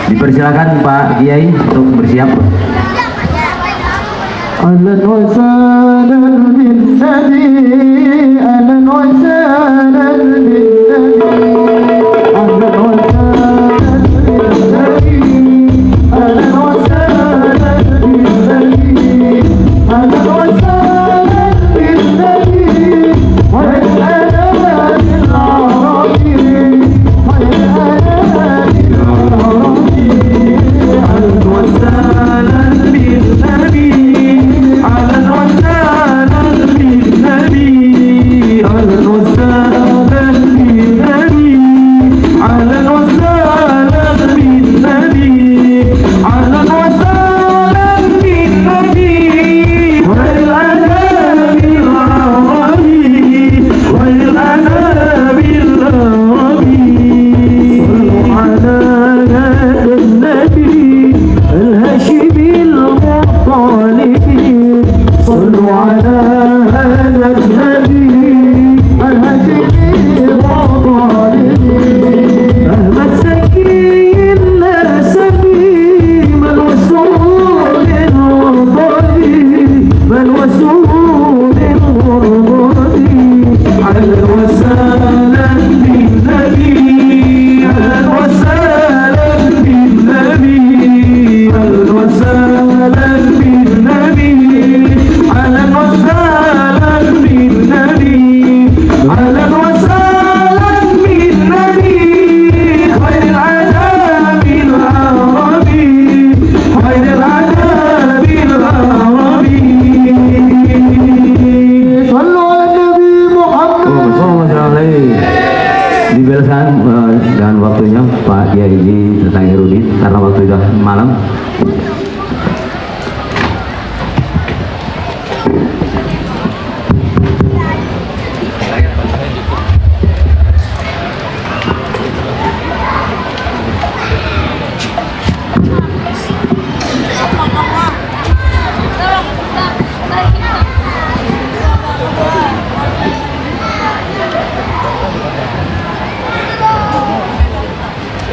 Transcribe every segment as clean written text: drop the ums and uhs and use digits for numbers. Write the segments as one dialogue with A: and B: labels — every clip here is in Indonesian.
A: Dipersilakan Pak Kiai untuk bersiap.
B: أهلا وسهلا بالنبي أهلا وسهلا بالنبي أهلا وسهلا بالنبي أهلا وسهلا بالنبي أهلا وسهلا بالنبي والأنا بالعربي والأنا بالعربي أهلا وسهلا بالنبي أهلا وسهلا بالنبي أهلا وسهلا بالنبي أهلا وسهلا بالنبي أهلا وسهلا بالنبي والأنام العربي والأنام العربي صلوا على هذا النبي الهاشمي المطالب صلوا على هذا النبي الهاشمي المطالب أحمد زكي النسبي من وسود الغربي من وسود الغربي أهلا وسهلا بالنبي أهلا وسهلا بالنبي أهلا وسهلا بالنبي أهلا وسهلا بالنبي أهلا وسهلا بالنبي خير العذاب العربي خير العذاب العربي صلوا على النبي محمد.
A: Dibereskan dengan waktunya Pak Kiai tentang erudit karena waktu sudah malam.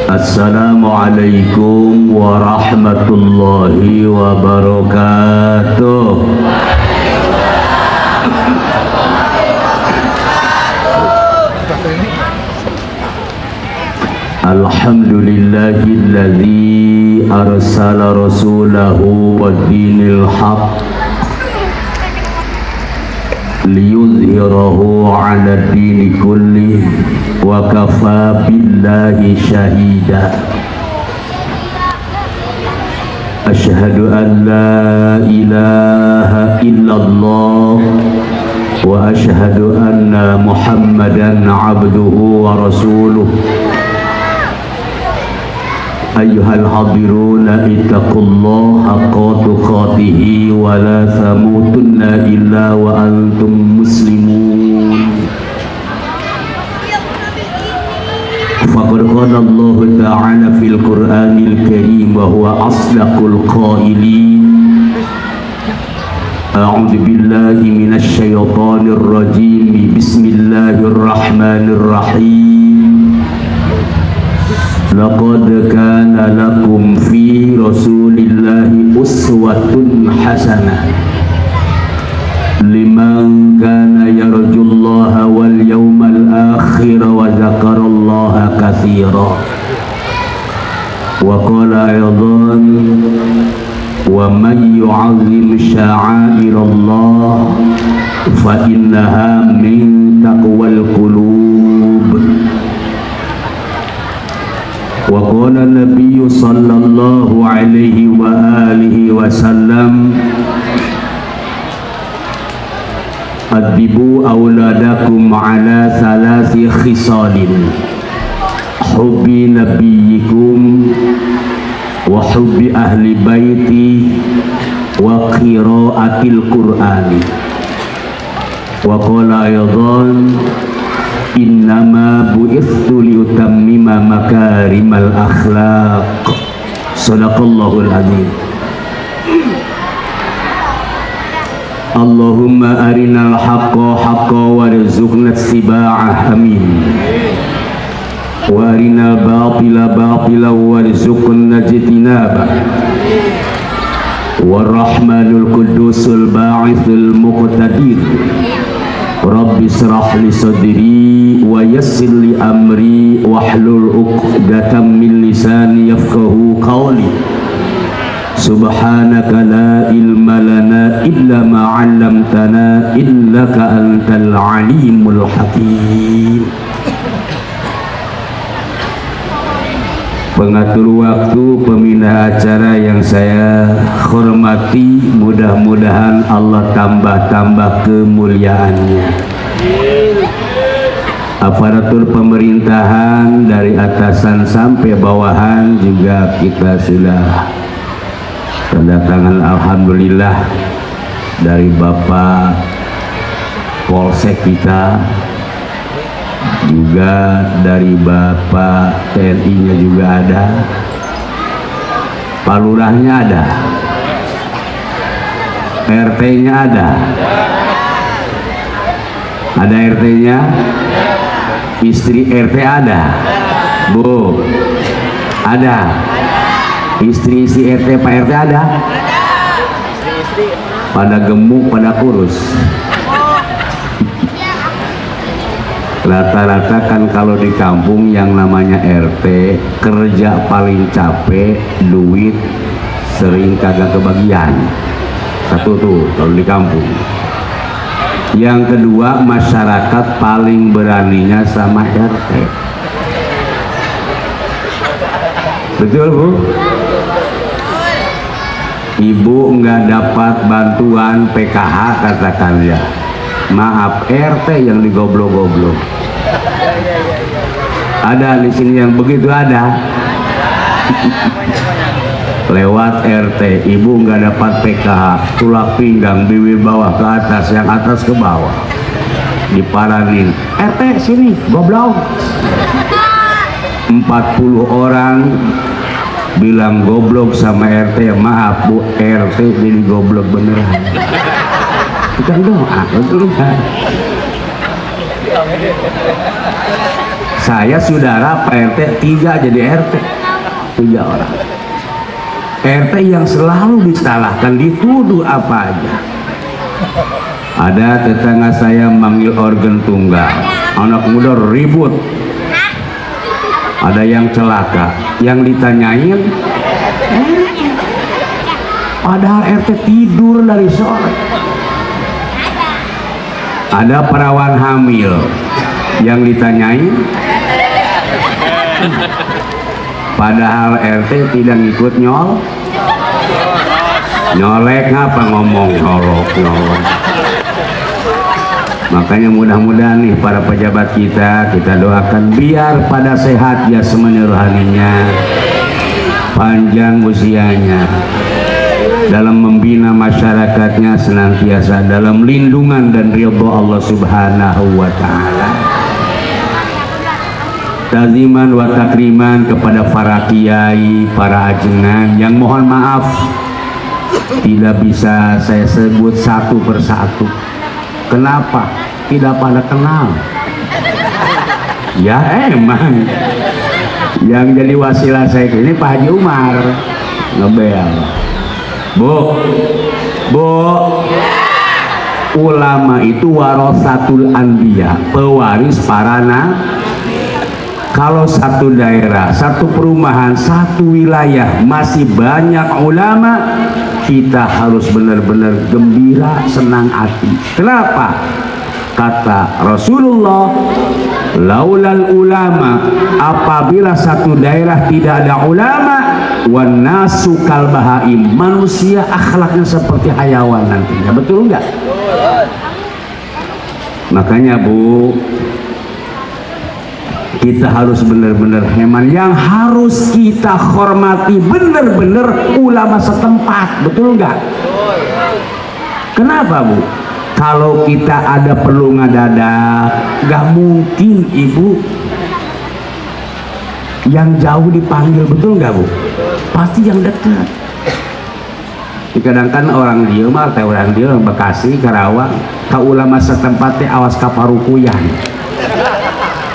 A: Assalamualaikum warahmatullahi wabarakatuh. Alhamdulillahilladzi arsala rasulahu wad-dinil haqq liyuzhirahu 'ala ad-dini kullih wa kafa billahi shahida. Asyhadu an la ilaha illallah wa asyhadu anna Muhammadan 'abduhu wa rasuluh. Ayyuhal hadiruna ittaqullaha haqqa tuqatih wa la tamutunna illa wa antum muslimun. Faqad qala Allah ta'ala fil Qur'anil Karim wa huwa asdaqul qailin. A'udzu billahi minasy syaithanir rajim. Bismillahirrahmanirrahim. Laqad kana lakum fi rasulillahi uswatun hasanah liman kana yarjullaha wal yawmal akhir wa dzakarallaha katsira. Wa qala aydan wa man yu'azzim sya'airallah fa innaha min taqwal qulub. Wa qala Nabi sallallahu alaihi wa alihi wasallam adibu auladakum ala salasi khisalin hubbi nabiyyikum wa hubbi ahli baiti wa qiraatil qur'ani. Wa qala aydan innama bu'ithtu liutammima makarimal akhlaq. Sadaqallahul azim. Allahumma arinal haqqa haqqa warzuqna ittiba'ah. Amin. Warinal batila batila warzuqna jitinaba. Warrahmanul Qudusul Ba'ithul Muqtadir. Rabbi srah li sadri wa yassir li amri wahlul 'uqdatam min lisani yafqahu qawli. Subhanaka la ilma lana illa ma 'allamtana innaka antal alimul hakim. Pengatur waktu, pembina acara yang saya hormati, mudah-mudahan Allah tambah-tambah kemuliaannya. Aparatur pemerintahan dari atasan sampai bawahan juga kita sudah kedatangan, alhamdulillah, dari Bapak Polsek kita, juga dari Bapak TNI-nya juga ada, Pak Lurahnya ada, RT-nya ada RT-nya, istri RT ada, Bu, ada, istri si RT Pak RT ada, pada gemuk, pada kurus. Rata-rata kan kalau di kampung yang namanya RT kerja paling capek, duit sering kagak kebagian. Satu tuh kalau di kampung. Yang kedua, masyarakat paling beraninya sama RT. Betul, Bu? Ibu nggak dapat bantuan PKH, katakan ya, maaf, RT yang digoblok-goblok. Ada di sini yang begitu, ada. Lewat RT, ibu nggak dapat PKH, tulang pinggang, bibir bawah ke atas, yang atas ke bawah, diparanin. RT sini, goblok. 40 orang bilang goblok sama RT. Maaf, Bu, RT jadi goblok beneran. Bukan doa, betul kan? Saya saudara Pak RT 3 jadi RT, 3 orang. RT yang selalu disalahkan, dituduh apa aja. Ada tetangga saya manggil organ tunggal, anak muda ribut, ada yang celaka, yang ditanyain padahal RT tidur dari sore. Ada perawan hamil, yang ditanyain padahal RT tidak ngikut nyolek, ngapa ngomong nyolok. Makanya mudah-mudahan nih para pejabat kita doakan biar pada sehat jasmani rohaninya, panjang usianya, dalam membina masyarakatnya senantiasa dalam lindungan dan ridho Allah Subhanahu wa ta'ala. Taziman wa takriman kepada para kiai, para ajengan yang mohon maaf tidak bisa saya sebut satu persatu. Kenapa? Tidak pada kenal. Ya emang yang jadi wasilah saya ini Pak Haji Umar ngebel. Bu, ulama itu warasatul anbiya, pewaris para nabi. Kalau satu daerah, satu perumahan, satu wilayah masih banyak ulama, kita harus benar-benar gembira, senang hati. Kenapa? Kata Rasulullah, laulal ulama, apabila satu daerah tidak ada ulama, wan nasu kal bahaim, manusia akhlaknya seperti hayawan nantinya. Betul enggak? Makanya Bu, kita harus benar-benar hemat. Yang harus kita hormati benar-benar ulama setempat. Betul enggak? Kenapa Bu? Kalau kita ada perlu ngadadak, nggak mungkin Ibu yang jauh dipanggil, betul nggak Bu? Pasti yang dekat. Kadang-kadang orang dia mah, orang dia orang Bekasi, Karawang, ka ulama setempat teh awas ka parukuyan.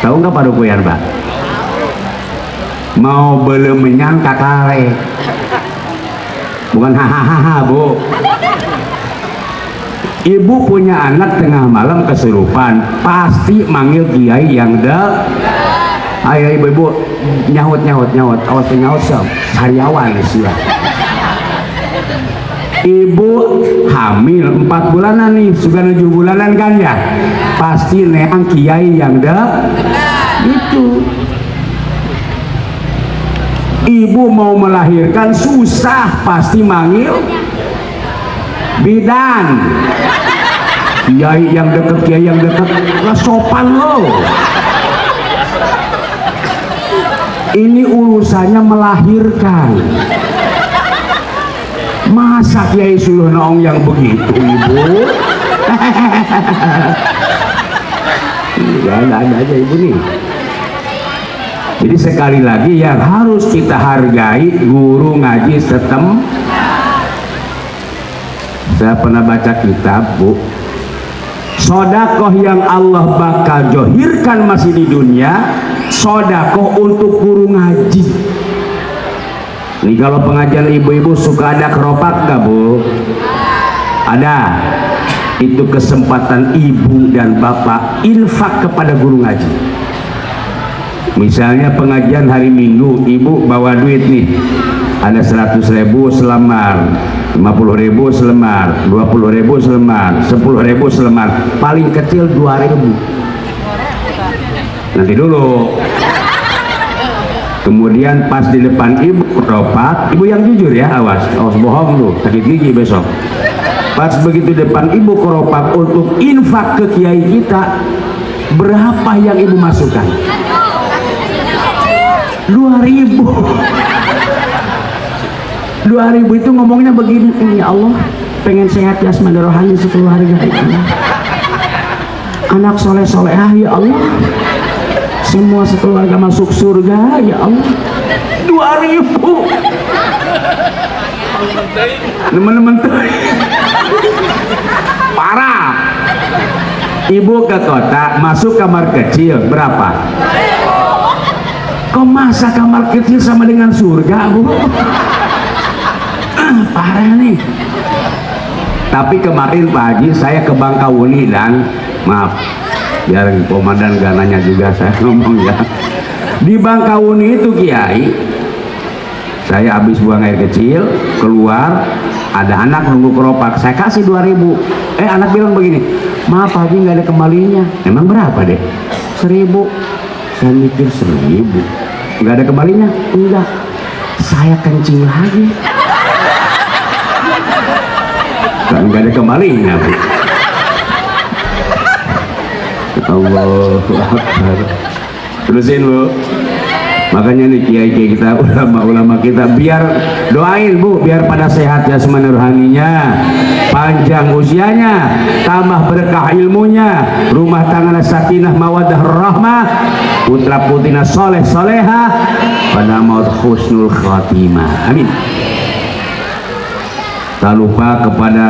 A: Tahu nggak parukuyan, Pak? mau belum menyangka kare, bukan hahaha bu. Ibu punya anak tengah malam kesurupan, pasti manggil kiai yang ayo ibu nyahut, awas nyahut sob, sariawan sih. Ibu hamil 4 bulanan nih, sudah 7 bulanan kan ya, pasti neang kiai yang itu. Ibu mau melahirkan susah, pasti manggil bidan, kiai yang dekat, lah sopan lo. Ini urusannya melahirkan, masa kiai suruh naong yang begitu ibu? Ada aja ibu nih. Jadi sekali lagi yang harus kita hargai guru ngaji Saya pernah baca kitab bu, sodakoh yang Allah bakal johirkan masih di dunia, sodakoh untuk guru ngaji. Nih kalau pengajian ibu-ibu suka ada keropak gak bu? Ada. Itu kesempatan ibu dan bapak infak kepada guru ngaji. Misalnya pengajian hari Minggu, ibu bawa duit nih, ada 100.000 selemar, 50.000 selemar, 20.000 selemar, 10.000 selemar, paling kecil 2.000. Nanti dulu. Kemudian pas di depan ibu keropak, ibu yang jujur ya, awas bohong lu, sakit gigi besok. Pas begitu depan ibu keropak untuk infak ke kiai kita, berapa yang ibu masukkan? 2.000. 2.000 itu ngomongnya begini, ya Allah pengen sehat jasmani rohani sekeluarga itu, anak soleh-solehah ya Allah, semua sekeluarga masuk surga ya Allah. 2.000 teman-teman parah. Ibu ke kota, masuk kamar kecil berapa? Kok masa kamar kecil sama dengan surga bu? Parah nih. Tapi kemarin pagi saya ke Bangkauni dan maaf biar komandan gak nanya juga saya ngomong ya, di Bangkauni itu kiai, saya habis buang air kecil keluar, ada anak nunggu keropak, saya kasih 2.000. Anak bilang begini, maaf Haji nggak ada kembalinya. Emang berapa deh? 1.000. Saya mikir 1.000 nggak ada kembalinya. Enggak, saya kencing lagi, nggak ada kembalinya bu. Allahu Akbar. Terusin bu. Makanya nih kiai-kiai kita, ulama-ulama kita, biar doain bu, biar pada sehat jasmani rohaninya, panjang usianya, tambah berkah ilmunya, rumah tangga sakinah mawaddah rahmah, putra putrina soleh soleha, pada maut husnul khatimah. Amin. Tak lupa kepada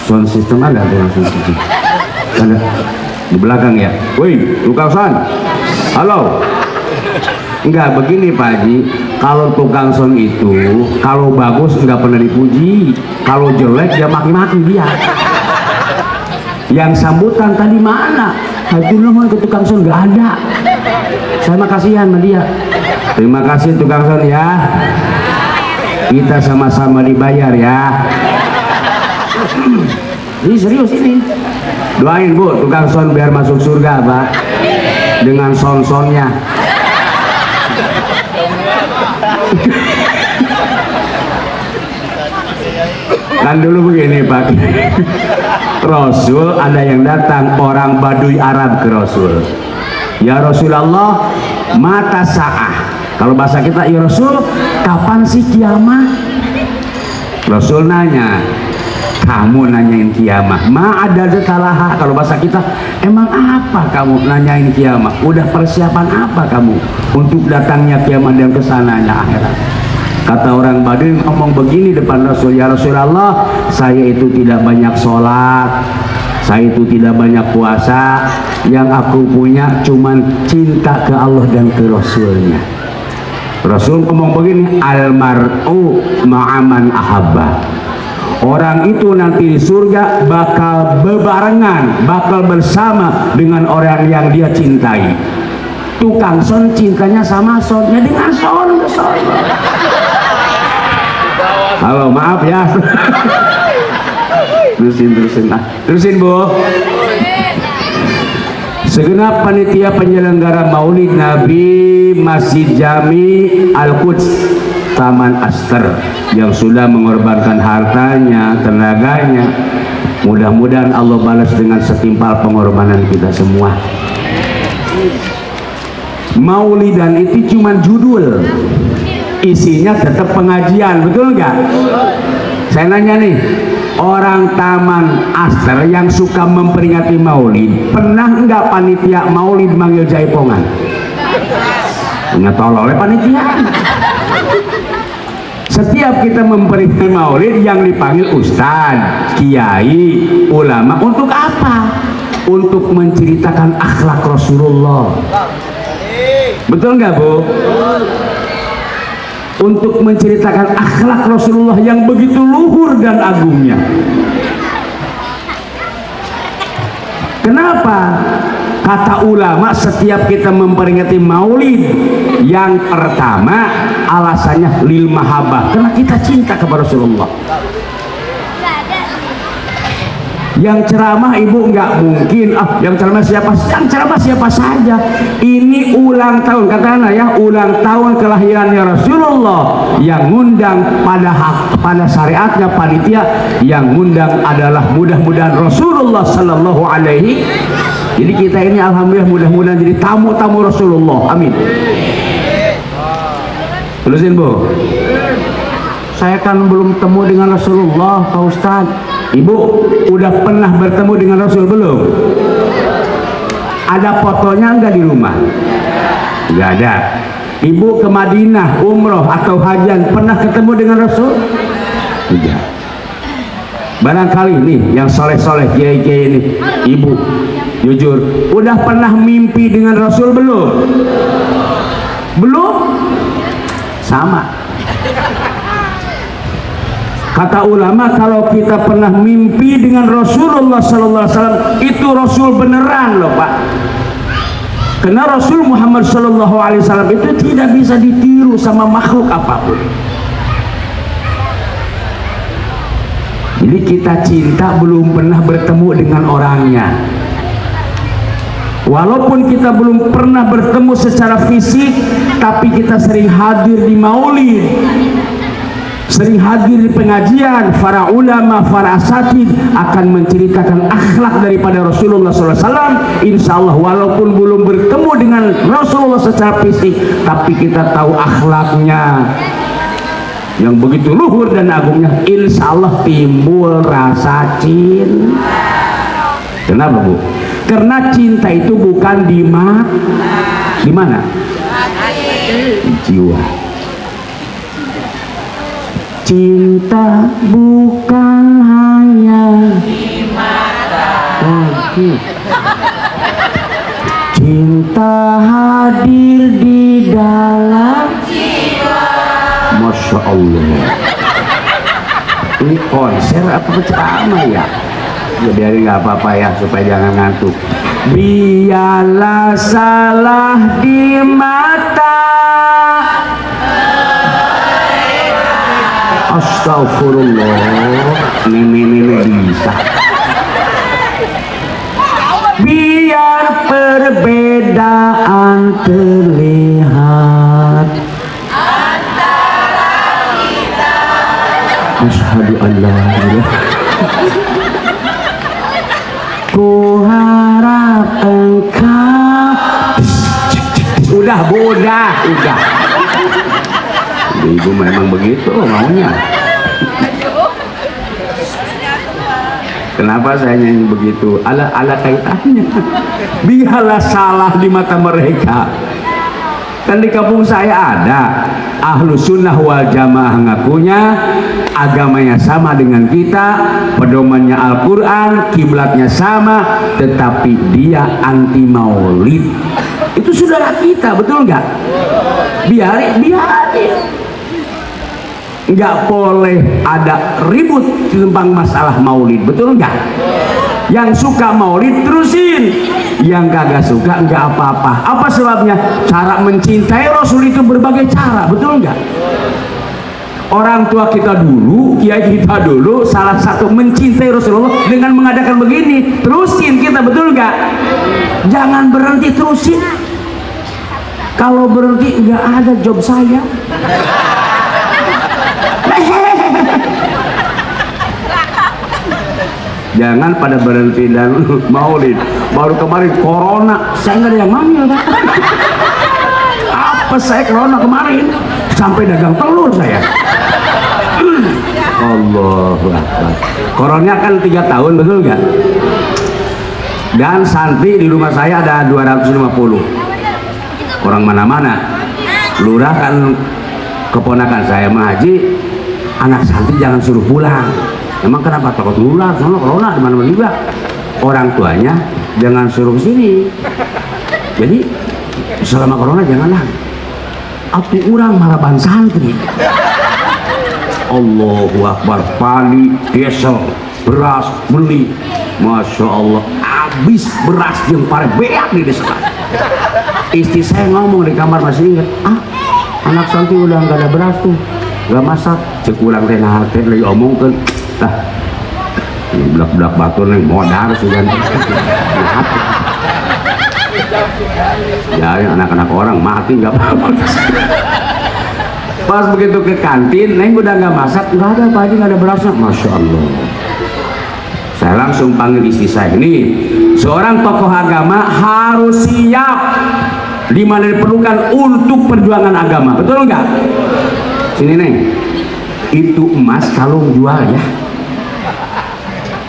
A: sound system, ada sound system. Ada di belakang ya. Woi, tukang sound. Halo. Enggak begini Pak Haji, kalau tukang sound itu kalau bagus enggak pernah dipuji, kalau jelek dia maki-maki dia. Yang sambutan tadi mana? Haji nuhun ke tukang sound enggak ada. Saya makasihan sama dia. Terima kasih tukang sound ya. Kita sama-sama dibayar ya. Ini serius ini. Doain bu, tukang sound biar masuk surga Pak, dengan sound-soundnya. Kan dulu begini Pak, Rasul ada yang datang, orang Baduy Arab ke Rasul, ya Rasulullah mata sa'ah, kalau bahasa kita ya Rasul kapan sih kiamat? Rasul nanya, kamu nanyain kiamat, ma ada dekalaha, kalau bahasa kita emang apa kamu nanyain kiamat, udah persiapan apa kamu untuk datangnya kiamat dan kesananya akhirat? Kata orang Baduy ngomong begini depan Rasul, ya Rasulullah saya itu tidak banyak sholat, Saya itu tidak banyak puasa, yang aku punya cuman cinta ke Allah dan ke Rasulnya. Rasul ngomong begini, almar'u ma'aman ahabba. Orang itu nanti di surga bakal bebarengan, bakal bersama dengan orang yang dia cintai. Tukang son cintanya sama sonnya dengan son. Halo, maaf ya. Terusin Bu. Segenap panitia penyelenggara Maulid Nabi Masjid Jami Al-Quds Taman Aster yang sudah mengorbankan hartanya, tenaganya, mudah-mudahan Allah balas dengan setimpal pengorbanan kita semua. Maulidan itu cuma judul, isinya tetap pengajian, betul nggak? Saya nanya nih, orang Taman Aster yang suka memperingati Maulid, pernah nggak panitia Maulid manggil jaipongan? Nggak tolol oleh panitia. Setiap kita memperingati Maulid yang dipanggil ustadz, kiai, ulama, untuk apa? Untuk menceritakan akhlak Rasulullah. Betul nggak Bu? Untuk menceritakan akhlak Rasulullah yang begitu luhur dan agungnya. Kenapa? Kata ulama, setiap kita memperingati Maulid, yang pertama alasannya lil mahabbah, karena kita cinta kepada Rasulullah. Yang ceramah ibu nggak mungkin, yang ceramah siapa? Yang ceramah siapa saja. Ini ulang tahun, katakanlah ya, ulang tahun kelahirannya Rasulullah. Yang ngundang pada syariatnya panitia, yang ngundang adalah mudah-mudahan Rasulullah Sallallahu Alaihi. Jadi kita ini alhamdulillah mudah-mudahan jadi tamu-tamu Rasulullah. Amin. Terusin Bu. Saya kan belum temu dengan Rasulullah, Pak Ustadz. Ibu udah pernah bertemu dengan Rasul belum? Ada fotonya enggak di rumah? Enggak ada. Ibu ke Madinah umroh atau hajian pernah ketemu dengan Rasul? Tidak. Barangkali nih yang soleh-soleh kiai-kiai ini, ibu jujur, udah pernah mimpi dengan Rasul belum? Belum? Sama. Kata ulama, kalau kita pernah mimpi dengan Rasulullah Sallallahu Alaihi Wasallam, itu Rasul beneran loh Pak. Karena Rasul Muhammad Sallallahu Alaihi Wasallam itu tidak bisa ditiru sama makhluk apapun. Jadi kita cinta belum pernah bertemu dengan orangnya. Walaupun kita belum pernah bertemu secara fisik, tapi kita sering hadir di Maulid, sering hadir di pengajian. Para ulama, para asatid akan menceritakan akhlak daripada Rasulullah SAW. Insya Allah walaupun belum bertemu dengan Rasulullah secara fisik, tapi kita tahu akhlaknya yang begitu luhur dan agungnya. Insya Allah timbul rasa cinta. Kenapa Bu? Karena cinta itu bukan di mana? Di jiwa. Cinta bukan hanya di mata. Cinta hadir di dalam jiwa. Masya Allah. Ini konser apa ceramah ya? Ya biarin nggak apa-apa ya, supaya jangan ngantuk. Biarlah salah di mata. Astagfirullah, ini bisa. Biar perbedaan terlihat antara kita. Asyhadu an la ilaha. Ku harap engkau. Udah Bu, udah. Ibu memang begitu maunya. Kenapa saya nyanyi begitu? Ala kaitannya. Biarlah salah di mata mereka. Kan di kampung saya ada ahlu sunnah wal jamaah ngakunya agamanya sama dengan kita, pedomannya Al-Quran, kiblatnya sama, tetapi dia anti maulid. Itu saudara kita, betul nggak? Biarin. Nggak boleh ada ribut tentang masalah maulid, betul nggak? Yang suka maulid terusin, yang kagak suka nggak apa-apa. Apa sebabnya? Cara mencintai Rasul itu berbagai cara, betul nggak? Orang tua kita dulu, kiai kita dulu, salah satu mencintai Rasulullah dengan mengadakan begini. Terusin kita, betul nggak? Jangan berhenti, terusin. Kalau berhenti nggak ada job saya. Jangan pada berhenti dan maulid. Baru kemarin corona, saya nggak ada yang manggil, Pak. Apa saya corona kemarin? Sampai dagang telur saya. Allahu Akbar. Corona kan 3 tahun, betul nggak? Dan santri di rumah saya ada 250. Orang mana-mana. Lurah kan keponakan saya mah Haji, anak santri jangan suruh pulang. Emang kenapa? Takut nular, soalnya corona di mana-mana juga. Orang tuanya jangan suruh sini. Jadi selama corona janganlah. Atu urang maraban santri. Allahu Akbar. Pali, diesel, beras, beli. Masya Allah. Habis beras yang pare beak di desa. Istri saya ngomong di kamar, masih ingat. Anak santri udah nggak ada beras tuh, nggak masak. Cek ulang teh nah teh lagi omong kan. Dah, belak-belak batur nih modal sudah. Ya anak-anak orang mati nggak apa-apa. Pas begitu ke kantin, neng udah nggak masak, nggak ada Pak Haji, nggak ada berasnya. Masya Allah. Saya langsung panggil istri saya. Nih, seorang tokoh agama harus siap di mana diperlukan untuk perjuangan agama, betul nggak? Sini neng, itu emas kalung jual ya.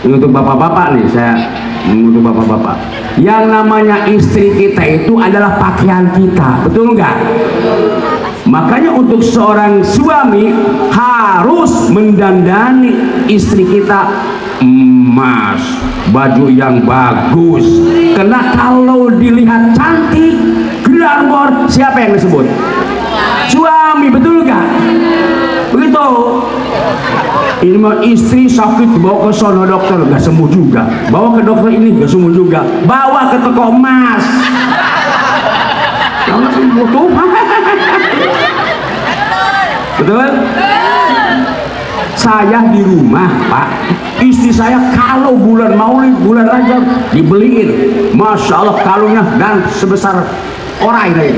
A: Ini untuk bapak-bapak nih, saya untuk bapak-bapak. Yang namanya istri kita itu adalah pakaian kita, betul nggak? Makanya untuk seorang suami harus mendandani istri kita emas, baju yang bagus. Karena kalau dilihat cantik, glamor, siapa yang disebut? Suami, betul nggak? Begitu. Ini mah istri sakit bawa ke sono dokter nggak sembuh juga, bawa ke dokter ini nggak sembuh juga, bawa ke toko emas nggak sembuh tuh. Betul? Saya di rumah Pak, istri saya kalau bulan Maulid, bulan Rajab dibeliin, Masya Allah kalungnya dan sebesar orai deh,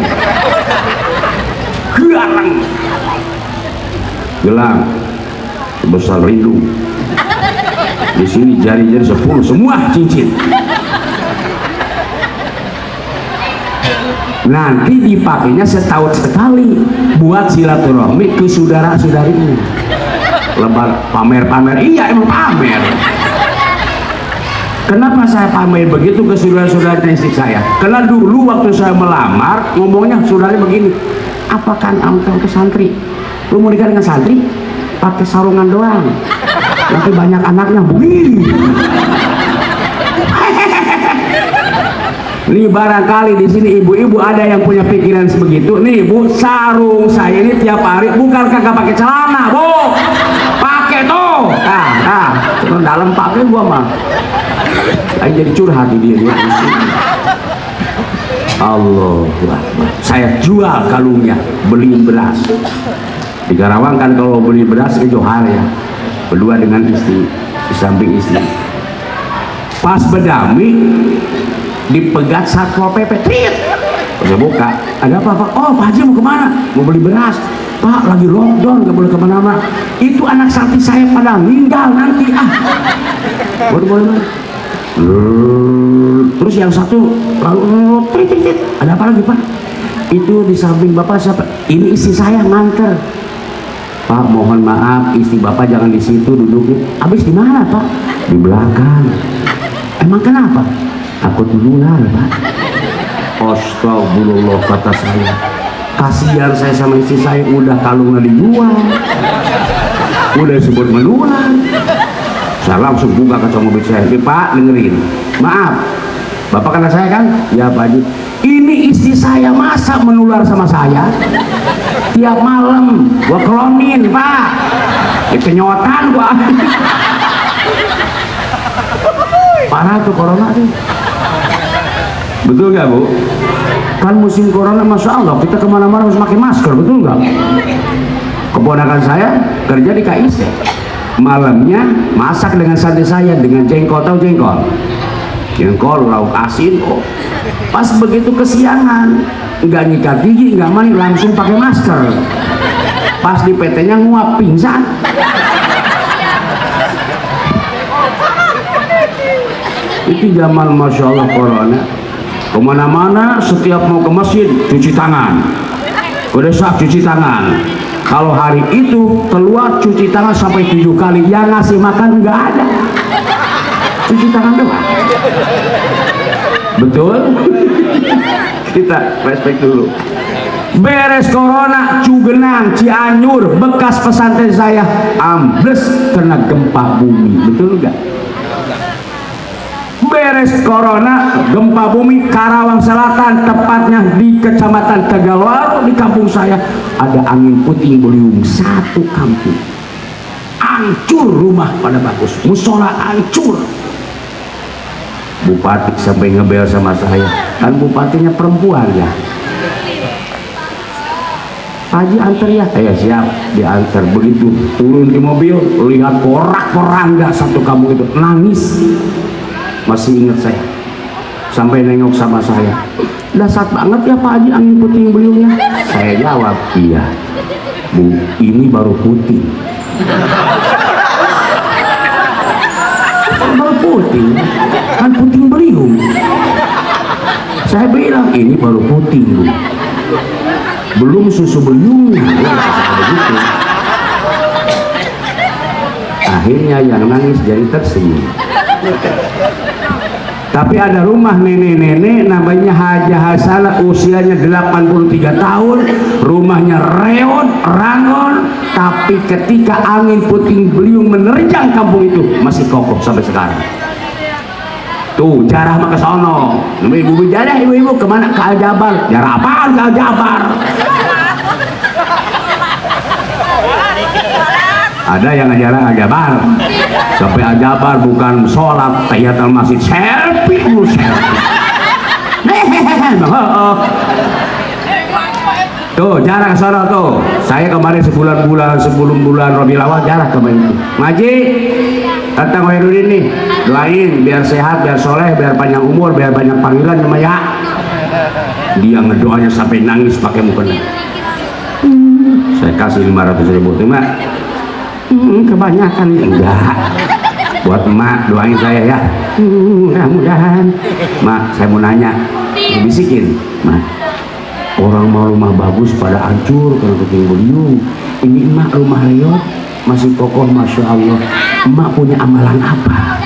A: gelang sebesar rindu, di sini jari-jari 10 semua cincin. Nanti dipakainya setahun sekali buat silaturahmi ke saudara-saudarinya. Lebar pamer-pamer, iya emang pamer. Kenapa saya pamer begitu ke saudara-saudara istri saya? Karena dulu waktu saya melamar ngomongnya saudaranya begini, apa kan angkel ke santri? Lu mau nikah dengan santri? Pakai sarungan doang, tapi banyak anaknya begini. Nih barangkali di sini ibu-ibu ada yang punya pikiran sebegitu. Nih Bu, sarung saya ini tiap hari bukan kagak pakai celana, Bu. Pakai tuh. Nah, dalam pakai gua mah. Lagi jadi curhat dia. Allahu Akbar. Saya jual kalungnya, beliin beras. Di Karawang kan kalau beli beras ke Johar ya, berdua dengan istri, di samping istri. Pas bedami dipegat Satpol PP, udah buka, ada apa Pak? Oh Pak Haji mau kemana? Mau beli beras. Pak lagi lockdown, gak boleh kemana-mana. Itu anak santri saya pada meninggal nanti. Boleh. Terus yang satu lalu ada apa lagi Pak? Itu di samping Bapak siapa? Ini istri saya nganter. Pak mohon maaf, istri Bapak jangan di situ duduknya. Habis di mana Pak? Di belakang. Emang kenapa? Takut nular Pak. Astagfirullah kata saya. Kasihan saya sama istri saya, udah kalungnya dijual, udah disebut menular. Saya langsung buka kaca mobil saya, Pak dengerin, maaf Bapak kena saya kan? Ya Pak Haji, ini istri saya masa menular sama saya? Tiap malam gua klonin Pak, kenyotan gua. Parah tuh corona tuh. Betul gak Bu? Kan musim corona Masya Allah kita kemana-mana harus pakai masker, betul gak? Keponakan saya kerja di KIC, malamnya masak dengan sate saya dengan jengkol, tahu jengkol? Jengkol, lauk asin. Oh. Pas begitu kesiangan, nggak nyikat gigi, nggak mandi, langsung pakai masker. Pas di PT-nya nguap, pingsan. Itu zaman Masya Allah corona. Kemana-mana setiap mau ke masjid cuci tangan, ke desa cuci tangan. Kalau hari itu keluar cuci tangan sampai 7 kali, yang ngasih makan nggak ada, cuci tangan doang. Betul? Kita respect dulu. Beres corona, Cugenang, Cianjur, bekas pesantren saya ambles kena gempa bumi, betul nggak? Beres corona, gempa bumi Karawang Selatan, tepatnya di Kecamatan Tegalwaru, di kampung saya ada angin puting beliung, satu kampung hancur, rumah pada bagus, musola hancur. Bupati sampai ngebel sama saya, kan bupatinya perempuan ya. Haji antar ya, siap diantar. Begitu turun di mobil, lihat porak-poranda satu kampung itu, nangis. Masih ingat saya, sampai nengok sama saya, dasar banget ya Pak Haji angin puting beliungnya. Saya jawab, iya Bu, ini baru puting. Baru puting, kan puting beliung. Saya bilang ini baru puting Bu, belum susu beliungnya. Begitu. Akhirnya yang nangis jadi tersenyum. Tapi ada rumah nenek-nenek namanya Haji Hasanah, usianya 83 tahun, rumahnya reot, rangon, tapi ketika angin puting beliung menerjang kampung itu masih kokoh sampai sekarang. Tuh jarah mah ke sono, ibu-ibu jarah, ibu-ibu kemana? Ke Aljabar. Jarah apaan ke Aljabar? Ada yang ngajaran Aljabar, sampai Aljabar bukan sholat, tahiyatul masjid, selfie dulu, selfie. Tuh jarah ke sana tuh. Saya kemarin sebelum bulan Rabiul Awal jarah kemarin itu. Ngaji tentang Wairudin nih, doain biar sehat, biar soleh, biar panjang umur, biar banyak panggilan sama ya. Dia ngedoanya sampai nangis pakai mukena. Saya kasih 500.000 tuh Mak. Kebanyakan enggak, buat emak doain saya ya, mudah-mudahan. Mak, saya mau nanya, bisikin Mak, orang mau rumah bagus pada hancur karena puting beliung, ini emak rumah reot masih kokoh, Masya Allah. Emak punya amalan apa?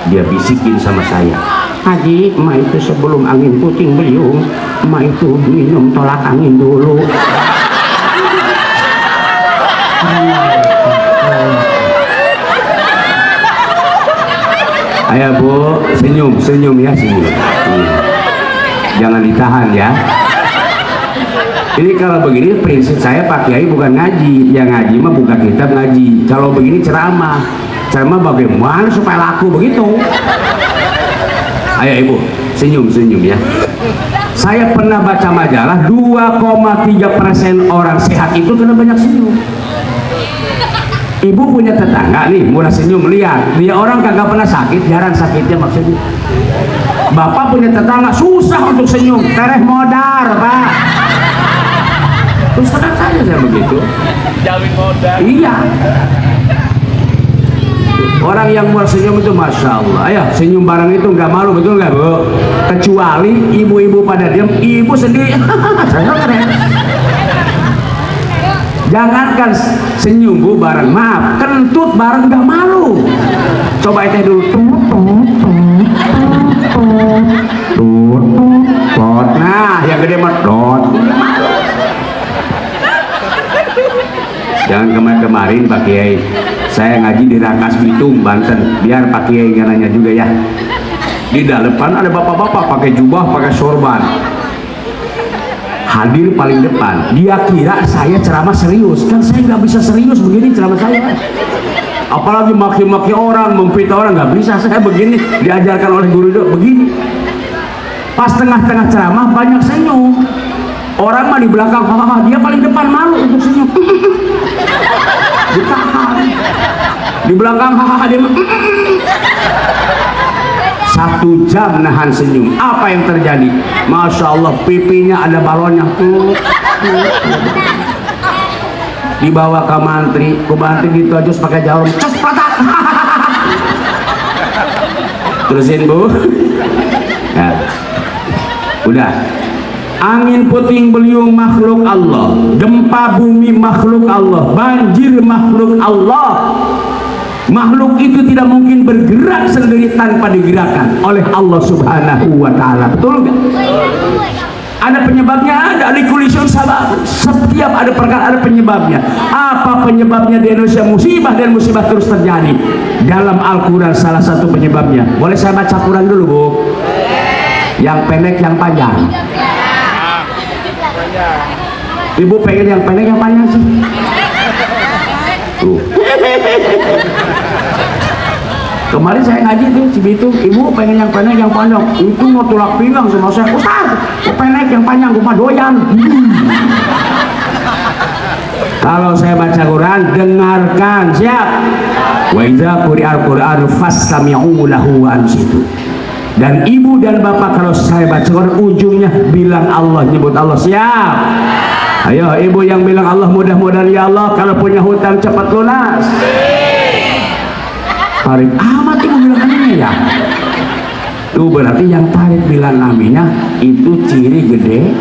A: Dia bisikin sama saya, Haji, emak itu sebelum angin puting beliung, emak itu minum tolak angin dulu. Ayo Bu, senyum ya, senyum. Jangan ditahan ya. Ini kalau begini prinsip saya Pak Kiai bukan ngaji, yang ngaji mah buka kitab ngaji. Kalau begini ceramah bagaimana supaya laku begitu. Ayo Ibu, senyum ya. Saya pernah baca majalah 2,3% orang sehat itu kena banyak senyum. Ibu punya tetangga nih, mulai senyum, lihat dia orang kagak pernah sakit, jarang sakitnya maksudnya. Bapak punya tetangga susah untuk senyum, tereh modar Pak. Terus terang saja saya begitu.
B: Jawin modal.
A: Iya. Orang yang mau senyum itu Masya Allah. Ayo senyum bareng itu nggak malu, betul nggak Bu? Kecuali ibu-ibu pada diam, ibu sendiri. Saya keren. Jangankan senyum Bu bareng, maaf, kentut bareng gak malu. Coba itu dulu. Nah, yang gede mah dot. Jangan kemarin Pak Kiai, saya ngaji di Rangkas Bitung, Banten. Biar Pak Kiai nggak nanya juga ya. Di depan ada bapak-bapak pakai jubah, pakai sorban. Hadir paling depan. Dia kira saya ceramah serius. Kan saya nggak bisa serius begini ceramah saya. Apalagi maki-maki orang, memfitnah orang, nggak bisa saya begini. Diajarkan oleh guru itu begini. Pas tengah-tengah ceramah banyak senyum. Orang mah di belakang, hahaha, dia paling depan malu untuk senyum. Ditahan. Di belakang, hahaha, dia 1 jam nahan senyum. Apa yang terjadi? Masya Allah, pipinya ada balonnya. Dibawa ke mantri gitu aja pakai jarum. Terusin Bu. Nah, udah. Angin puting beliung makhluk Allah, gempa bumi makhluk Allah, banjir makhluk Allah. Makhluk itu tidak mungkin bergerak sendiri tanpa digerakkan oleh Allah Subhanahu wa Ta'ala. Betul nggak? Ada penyebabnya, ada likulisun sabab. Setiap ada perkara ada penyebabnya. Apa penyebabnya di Indonesia musibah dan musibah terus terjadi? Dalam Al-Quran salah satu penyebabnya. Boleh saya baca Quran dulu Bu? Yang pendek yang panjang. Ibu pengen yang pendek yang panjang sih? Tuh. Kemarin saya ngaji tuh Cibitung, ibu pengen yang pendek yang panjang. Itu mau tulak pinggang sama saya. Ustaz, kok pendek yang panjang, gue mah doyan. Kalau saya baca Quran, dengarkan. Siap? Wa idza quri'al Qur'anu fastami'u lahu wa ansitu. Dan ibu dan bapak kalau saya baca Quran ujungnya bilang Allah, nyebut Allah. Siap? Ayo ibu yang bilang Allah, mudah-mudahan ya Allah kalau punya hutang cepat lunas. Tarik amat ibu bilang aminnya ya. Tuh berarti yang tarik bilang aminnya itu ciri gede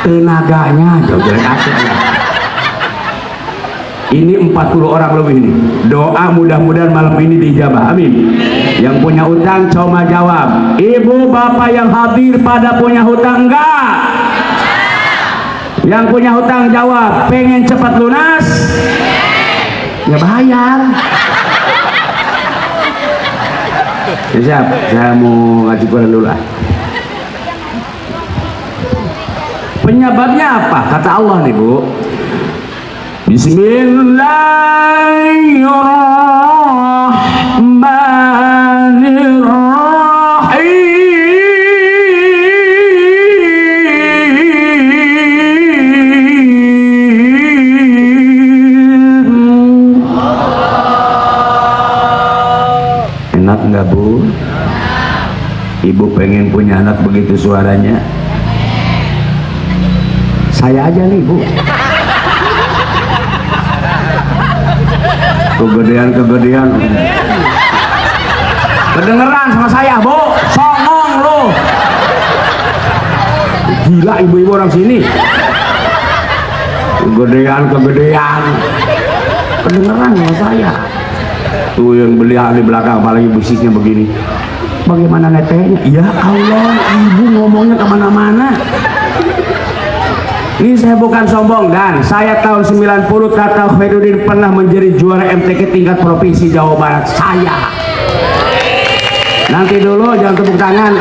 A: tenaganya. Jelek aja ya. Ini 40 orang lebih ini. Doa mudah-mudahan malam ini dijabah. Amin. Yang punya hutang coba jawab. Ibu bapak yang hadir pada punya hutang enggak? Yang punya hutang jawab. Pengen cepat lunas? Ya bayar. Ya, siap. Saya mau ngaji Quran dulu lah. Penyebabnya apa? Kata Allah nih Bu. Bismillahirrahmanirrahim. Enak nggak Bu? Ibu pengen punya anak begitu suaranya? Saya aja nih Bu. Kegedean kedengeran sama saya Bu, songong lo. Gila ibu-ibu orang sini, kegedean kedengeran sama saya. Tuh yang beliau di belakang apalagi bisnisnya begini, bagaimana netenya? Ya Allah, ibu ngomongnya kemana-mana. Ini saya bukan sombong, dan saya tahun 90 Tata Khairuddin pernah menjadi juara MTQ tingkat provinsi Jawa Barat. Saya. Nanti dulu jangan tepuk tangan.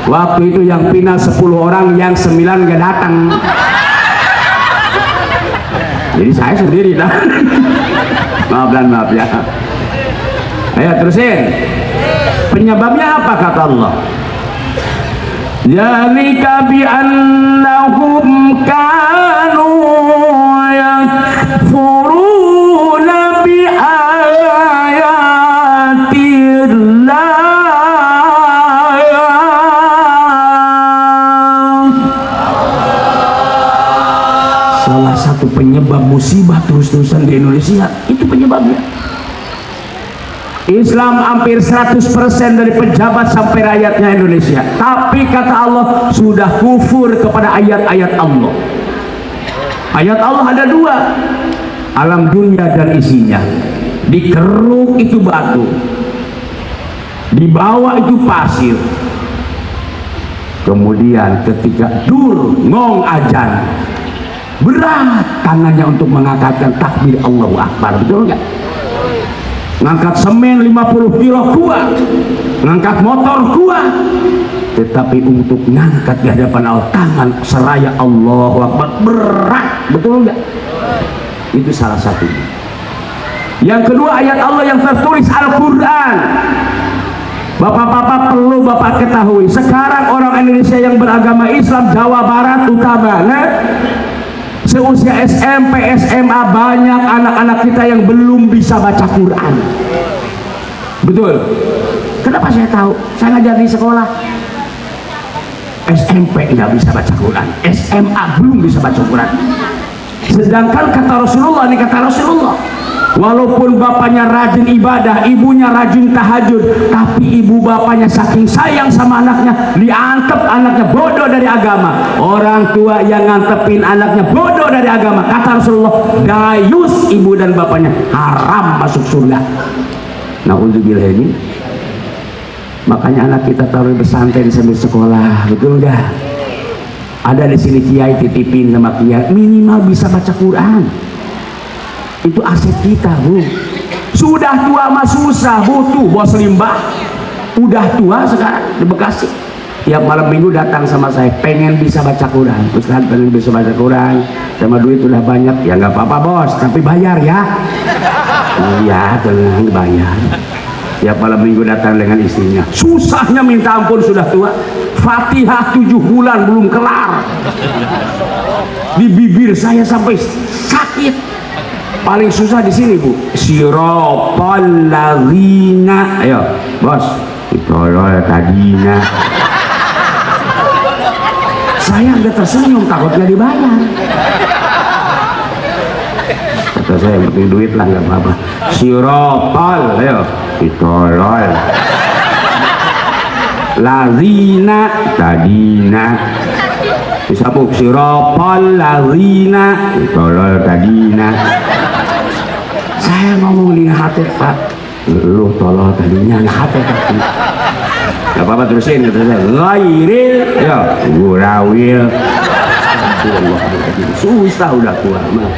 A: Waktu itu yang final 10 orang, yang 9 gak datang. Jadi saya sendiri dah. Maaf ya. Ayo terusin. Penyebabnya apa kata Allah? Zalika bi annahum kanu yakfuruna bi ayatillah. Salah satu penyebab musibah terus-terusan di Indonesia itu penyebabnya. Islam hampir 100% dari pejabat sampai rakyatnya Indonesia, tapi kata Allah sudah kufur kepada ayat-ayat Allah. Ayat Allah ada 2, alam dunia dan isinya. Dikeruk itu batu, di bawah itu pasir. Kemudian ketika dur ngong ajan, berat tangannya untuk mengangkatkan takbir Allahu Akbar, betul nggak? Ngangkat semen 50 kilo kuat, ngangkat motor kuat, tetapi untuk ngangkat di hadapan Allah tangan seraya Allahu Akbar berat, betul nggak? Itu salah satunya. Yang kedua, ayat Allah yang tertulis Al-Quran. Bapak-bapak perlu bapak ketahui, sekarang orang Indonesia yang beragama Islam Jawa Barat utamanya seusia SMP, SMA, banyak anak-anak kita yang belum bisa baca Quran. Betul. Kenapa saya tahu? Saya ngajar di sekolah. SMP nggak bisa baca Quran, SMA belum bisa baca Quran. Sedangkan kata Rasulullah, ini kata Rasulullah, walaupun bapaknya rajin ibadah, ibunya rajin tahajud, tapi ibu bapaknya saking sayang sama anaknya, diantep anaknya bodoh dari agama. Orang tua yang ngantepin anaknya bodoh dari agama, kata Rasulullah, dayus ibu dan bapaknya, haram masuk surga. Na'udzubillah. Ini makanya anak kita taruh pesantren sambil sekolah, betul nggak? Ada di sini kiai titipin sama kiai, minimal bisa baca Quran. Itu aset kita, Bu. Sudah tua mah susah, butuh bos limbah. Udah tua sekarang di Bekasi. Tiap malam minggu datang sama saya, pengen bisa baca Quran. Ustaz, pengen bisa baca Quran, sama duit udah banyak. Ya nggak apa-apa bos, tapi bayar ya. Iya, tenang, bayar. Tiap malam minggu datang dengan istrinya, susahnya minta ampun, sudah tua. Fatihah 7 bulan belum kelar. Di bibir saya sampai sakit. Paling susah di sini, Bu. Sirapal ladzina. Ayo, bos. Ditolol tadinya. Saya udah tersenyum, takutnya dibayar. Kata saya, yang penting duit lah, nggak apa-apa. Sirapal, ayo. Ditolol. Lazina tadina, disabuk sirapal lazina, ditolol tadina. Saya ngomong di hati, Pak, lu tolol tadinya, nah hati tapi gak apa-apa, terusin, kata saya. Ghairil, ya gurawil. Susah udah tua mah.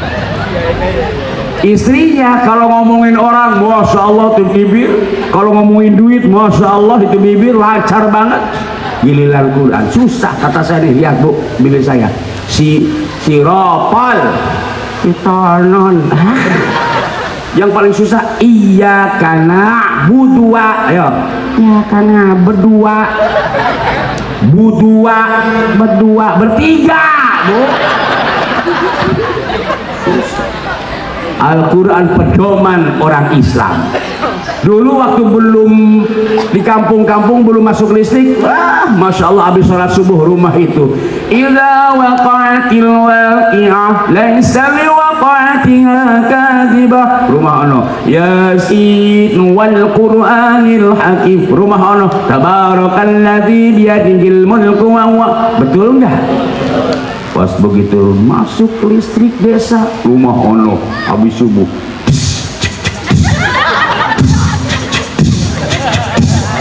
A: Istrinya kalau ngomongin orang, masya Allah itu bibir. Kalau ngomongin duit, masya Allah itu bibir lancar banget. Giliran Quran susah. Kata saya nih, lihat Bu, bibir saya. Sirapal itonon. Yang paling susah, iya karena berdua. Ayo, iya karena berdua. Berdua, bertiga, Bu. Al-Quran pedoman orang Islam. Dulu waktu belum di kampung-kampung belum masuk listrik, wah, masya Allah, habis sholat subuh rumah itu, idza waqa'atil waqi'ah laisa liwaqa'atiha kadhibah, rumah ono yasin wal qur'anil hakim, rumah ono tabarakalladzi biyadihil mulku wa huwa. Betul enggak? Pas begitu masuk listrik desa, rumah ono habis subuh,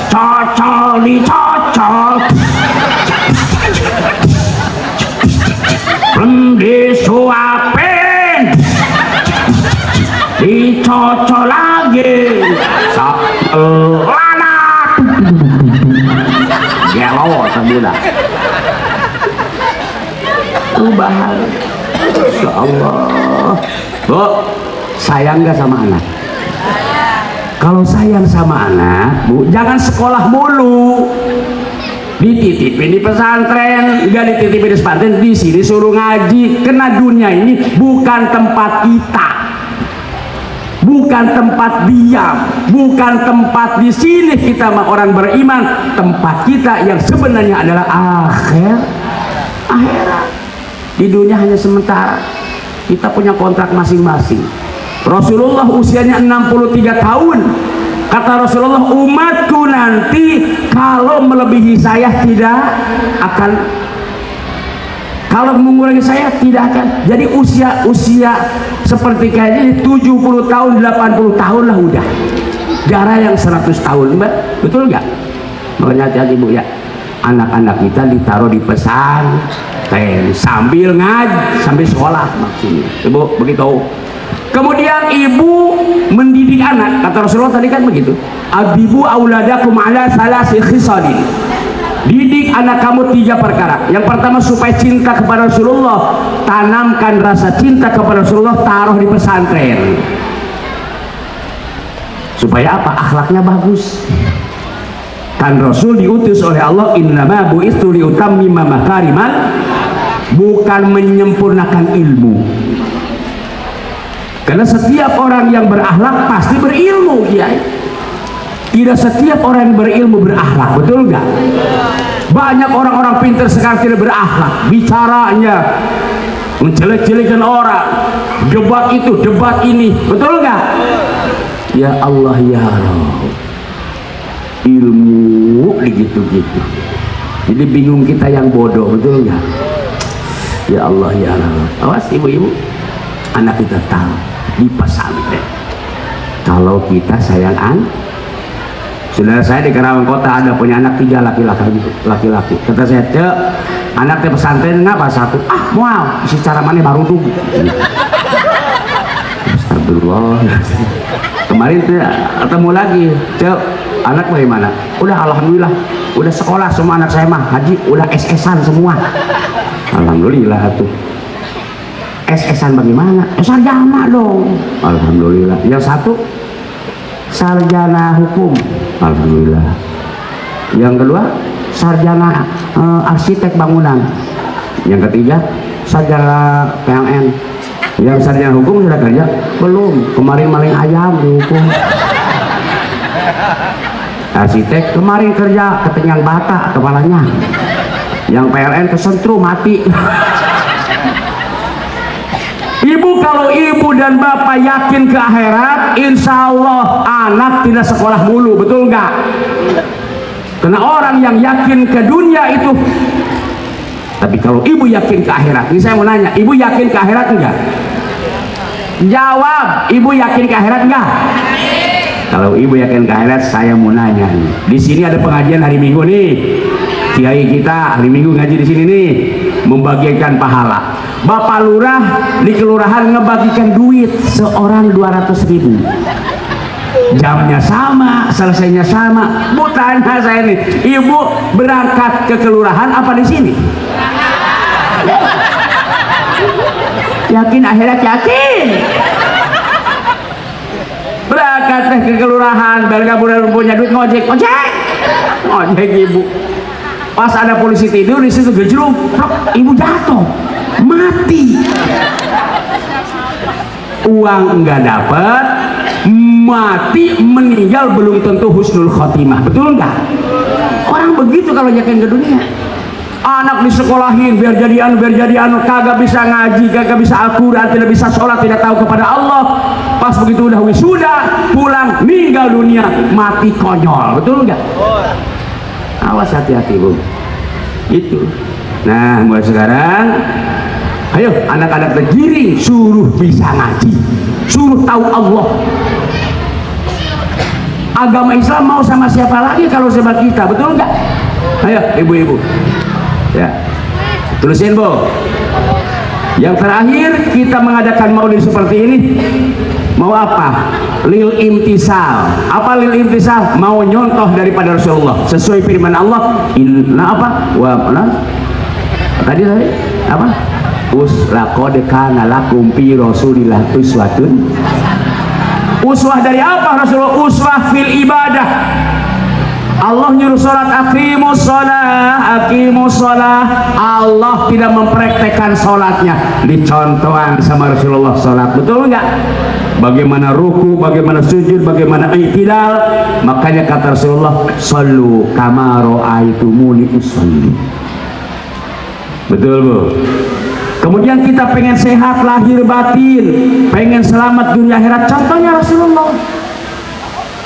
A: cocol dicocol, belum disuapin, dicocol lagi, lanak, gelo sebulan. Perubahan, Insya Allah. Bu, sayang gak sama anak? Kalau sayang sama anak, Bu, jangan sekolah mulu. Dititipin di pesantren, nggak dititipin di pesantren, di sini suruh ngaji. Karena dunia ini bukan tempat kita, bukan tempat diam, bukan tempat di sini kita orang beriman. Tempat kita yang sebenarnya adalah akhirat. Di dunia hanya sementara. Kita punya kontrak masing-masing. Rasulullah usianya 63 tahun. Kata Rasulullah, umatku nanti kalau melebihi saya tidak akan, kalau mengurangi saya tidak akan. Jadi usia seperti kayaknya 70 tahun 80 tahun lah udah. Darah yang 100 tahun, Mbak. Betul nggak? Makanya hati-hati, Bu, ya. Anak-anak kita ditaruh di pesantren sambil sambil sekolah maksudnya. Ibu begitu. Kemudian ibu mendidik anak, kata Rasulullah tadi kan begitu. Adibu auladakum ala salasi khisalin. Didik anak kamu 3 perkara. Yang pertama supaya cinta kepada Rasulullah, tanamkan rasa cinta kepada Rasulullah, taruh di pesantren. Supaya apa? Akhlaknya bagus. Kan Rasul diutus oleh Allah, innama bu'istu liutammima makarimal, bukan menyempurnakan ilmu. Karena setiap orang yang berakhlak pasti berilmu, Kiai. Tidak setiap orang yang berilmu berakhlak, betul nggak? Banyak orang-orang pintar sekarang tidak berakhlak, bicaranya menjelek-jelekan orang, debat itu, debat ini, betul nggak? Ya Allah ya Rabb, ilmu gitu-gitu. Jadi bingung kita yang bodoh, betul nggak? Ya Allah ya Rabb. Awas ibu-ibu, anak kita tahu di pesantren. Kalau kita sayang saudara saya di Karawang Kota ada punya anak 3 laki-laki. Kata saya, "Cek, anak di pesantren ngapa 1?" "Ah, mau secara mana baru tuh." Astagfirullah. Kemarin tuh ketemu lagi, "Cek, anak bagaimana?" "Udah alhamdulillah, udah sekolah semua anak saya mah, haji, udah SS-an semua." Alhamdulillah tuh. SS-an bagaimana? Sarjana dong. Alhamdulillah. Yang satu sarjana hukum, alhamdulillah. Yang kedua sarjana arsitek bangunan. Yang ketiga sarjana PLN. Yang sarjana hukum sudah kerja belum? Kemarin maling ayam di hukum. Arsitek kemarin kerja ketenyang bata kepalanya. Yang PLN kesentru mati. Ibu, kalau ibu dan bapak yakin ke akhirat, insya Allah anak tidak sekolah mulu, betul nggak? Karena orang yang yakin ke dunia itu. Tapi kalau ibu yakin ke akhirat, ini saya mau nanya, ibu yakin ke akhirat enggak? Jawab, ibu yakin ke akhirat enggak? Kalau ibu yakin ke akhirat, saya mau nanya nih. Di sini ada pengajian hari Minggu nih. Kiai kita hari Minggu ngaji di sini nih, membagikan pahala. Bapak lurah di kelurahan ngebagikan duit seorang 200.000. Jamnya sama, selesainya sama. Bu, tanya saya nih, ibu berangkat ke kelurahan apa di sini? Yakin akhirat? Yakin. Berangkat ke kelurahan, bergabung punya duit ngojek ibu. Pas ada polisi tidur di situ gejruk, ibu jatuh, mati. Uang enggak dapat, mati, meninggal belum tentu husnul khotimah, betul enggak? Orang begitu kalau yakin ke dunia. Anak disekolahin biar jadi anu, kagak bisa ngaji, kagak bisa Al-Quran, tidak bisa sholat, tidak tahu kepada Allah. Pas begitu udah wisuda, pulang, meninggal dunia, mati konyol, betul enggak? Awas, hati-hati bu. Itu. Nah, mulai sekarang, ayo anak-anak tergiring, suruh bisa ngaji, suruh tahu Allah. Agama Islam mau sama siapa lagi kalau sama kita, betul enggak? Ayo ibu-ibu, ya, tulisin bu. Yang terakhir, kita mengadakan maulid seperti ini, mau apa? Lil imtisal. Apa lil imtisal? Mau nyontoh daripada Rasulullah sesuai firman Allah, inna apa? Wa mana? Tadi apa? Laqad kana lakum fi Rasulillah uswatun. Uswah dari apa Rasulullah? Uswah fil ibadah. Allah nyuruh sholat, aqimus sholah. Allah tidak mempraktekkan sholatnya, dicontohan sama Rasulullah sholat, betul enggak? Bagaimana ruku, bagaimana sujud, bagaimana i'tidal. Makanya kata Rasulullah, shollu kama ra'aitumuni usolli. Betul bu? Kemudian kita pengen sehat lahir batin, pengen selamat dunia akhirat, contohnya Rasulullah.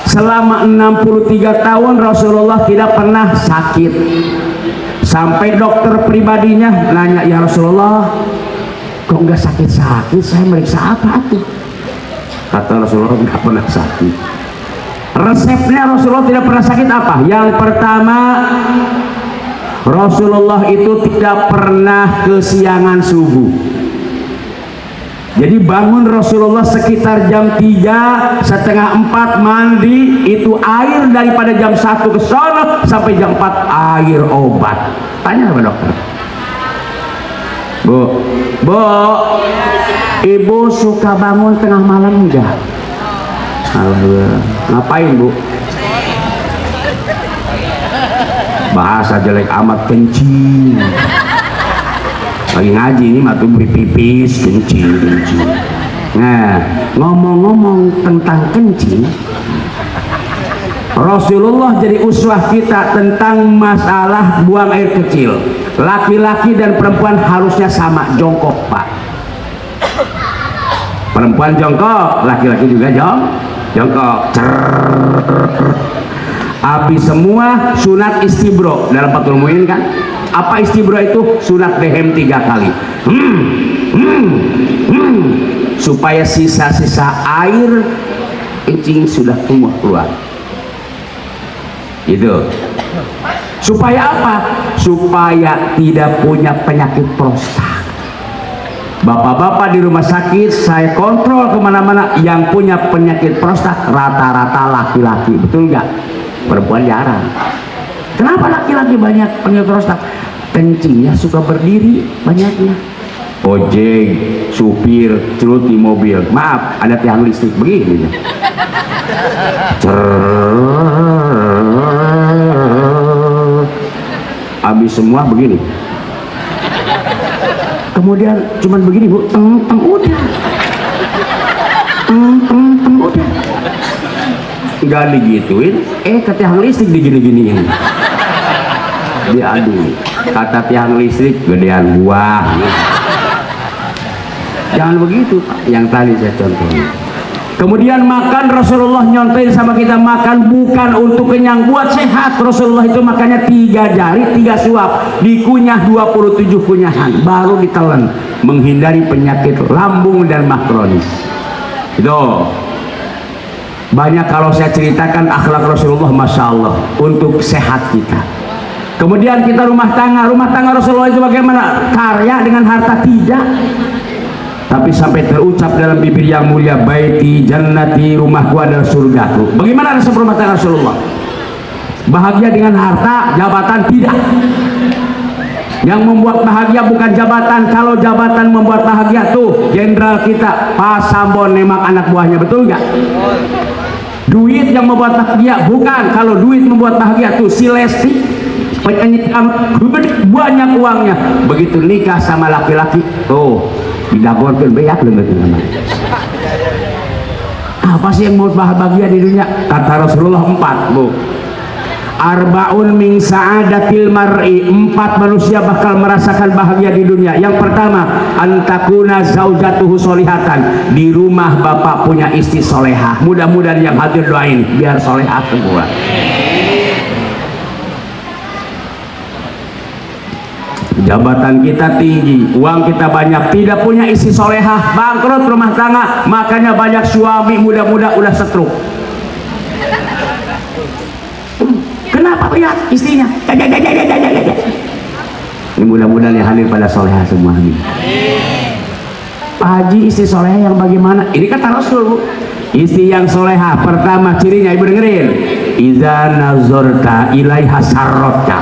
A: Selama 63 tahun Rasulullah tidak pernah sakit. Sampai dokter pribadinya nanya, ya Rasulullah, kok nggak sakit-sakit, saya meriksa apa tuh? Kata Rasulullah, nggak pernah sakit. Resepnya Rasulullah tidak pernah sakit apa? Yang pertama, Rasulullah itu tidak pernah kesiangan subuh. Jadi bangun Rasulullah sekitar jam 3, setengah 4 mandi, itu air daripada jam 1 ke sana sampai jam 4 air obat. Tanya sama dokter. Bu, ibu suka bangun tengah malam enggak? Halo, ngapain bu? Bahasa jelek amat, kencing. Lagi ngaji ini matu beri pipis, kencing. Nah, ngomong-ngomong tentang kencing, Rasulullah jadi uswah kita tentang masalah buang air kecil. Laki-laki dan perempuan harusnya sama, jongkok pak. Perempuan jongkok, laki-laki juga jongkok. Habis semua sunat istibro dalam Fathul Muin kan? Apa istibro itu? Sunat dehem 3 kali. Supaya sisa-sisa air kencing sudah keluar. Itu. Supaya apa? Supaya tidak punya penyakit prostat. Bapak-bapak di rumah sakit saya kontrol kemana-mana, yang punya penyakit prostat rata-rata laki-laki, betul nggak? Perempuan jarang. Kenapa laki-laki banyak penyakit prostat? Kencingnya suka berdiri banyaknya. Ojek, supir, celut di mobil. Maaf, ada tiang listrik begini. Habis semua begini. Kemudian cuman begini bu, udah. Udah. Nggak digituin, ke tiang listrik digini-giniin. Diadu. Kata tiang listrik, gedean buah. Jangan begitu Pak, yang tadi saya contohin. Kemudian makan, Rasulullah nyontohin sama kita, makan bukan untuk kenyang, buat sehat. Rasulullah itu makannya 3 jari 3 suap, dikunyah 27 kunyahan, baru ditelan, menghindari penyakit lambung dan mah kronis. Itu banyak kalau saya ceritakan akhlak Rasulullah, masya Allah, untuk sehat kita. Kemudian kita rumah tangga Rasulullah itu bagaimana? Karya dengan harta tidak, tapi sampai terucap dalam bibir yang mulia, baiti jannati, rumahku adalah surgaku. Bagaimana resep rumah tangga Rasulullah? Bahagia dengan harta, jabatan tidak. Yang membuat bahagia bukan jabatan. Kalau jabatan membuat bahagia, tuh jenderal kita Pak Sambon nemak anak buahnya, betul nggak? Duit yang membuat bahagia bukan. Kalau duit membuat bahagia, tuh si Lesti penyanyi banyak uangnya, begitu nikah sama laki-laki, tuh didagorkan beyak lembut namanya. Apa sih yang membuat bahagia di dunia? Kata Rasulullah 4 bu. Arbaun min sa'adatil mar'i, 4 manusia bakal merasakan bahagia di dunia. Yang pertama, antakuna zaujatuhu solihatan, di rumah bapak punya istri solehah. Mudah-mudahan yang hadir doain biar solehah semua. Jabatan kita tinggi, uang kita banyak, tidak punya istri solehah, bangkrut rumah tangga. Makanya banyak suami muda-muda udah setruk. Kenapa? Lihat istrinya. Ini mudah-mudahan yang hadir pada solehah semua ini. Pak Haji, istri solehah yang bagaimana? Ini kata Rasul. Istri yang solehah, pertama cirinya, ibu dengerin. Iza nazorta ilaiha sarrotka.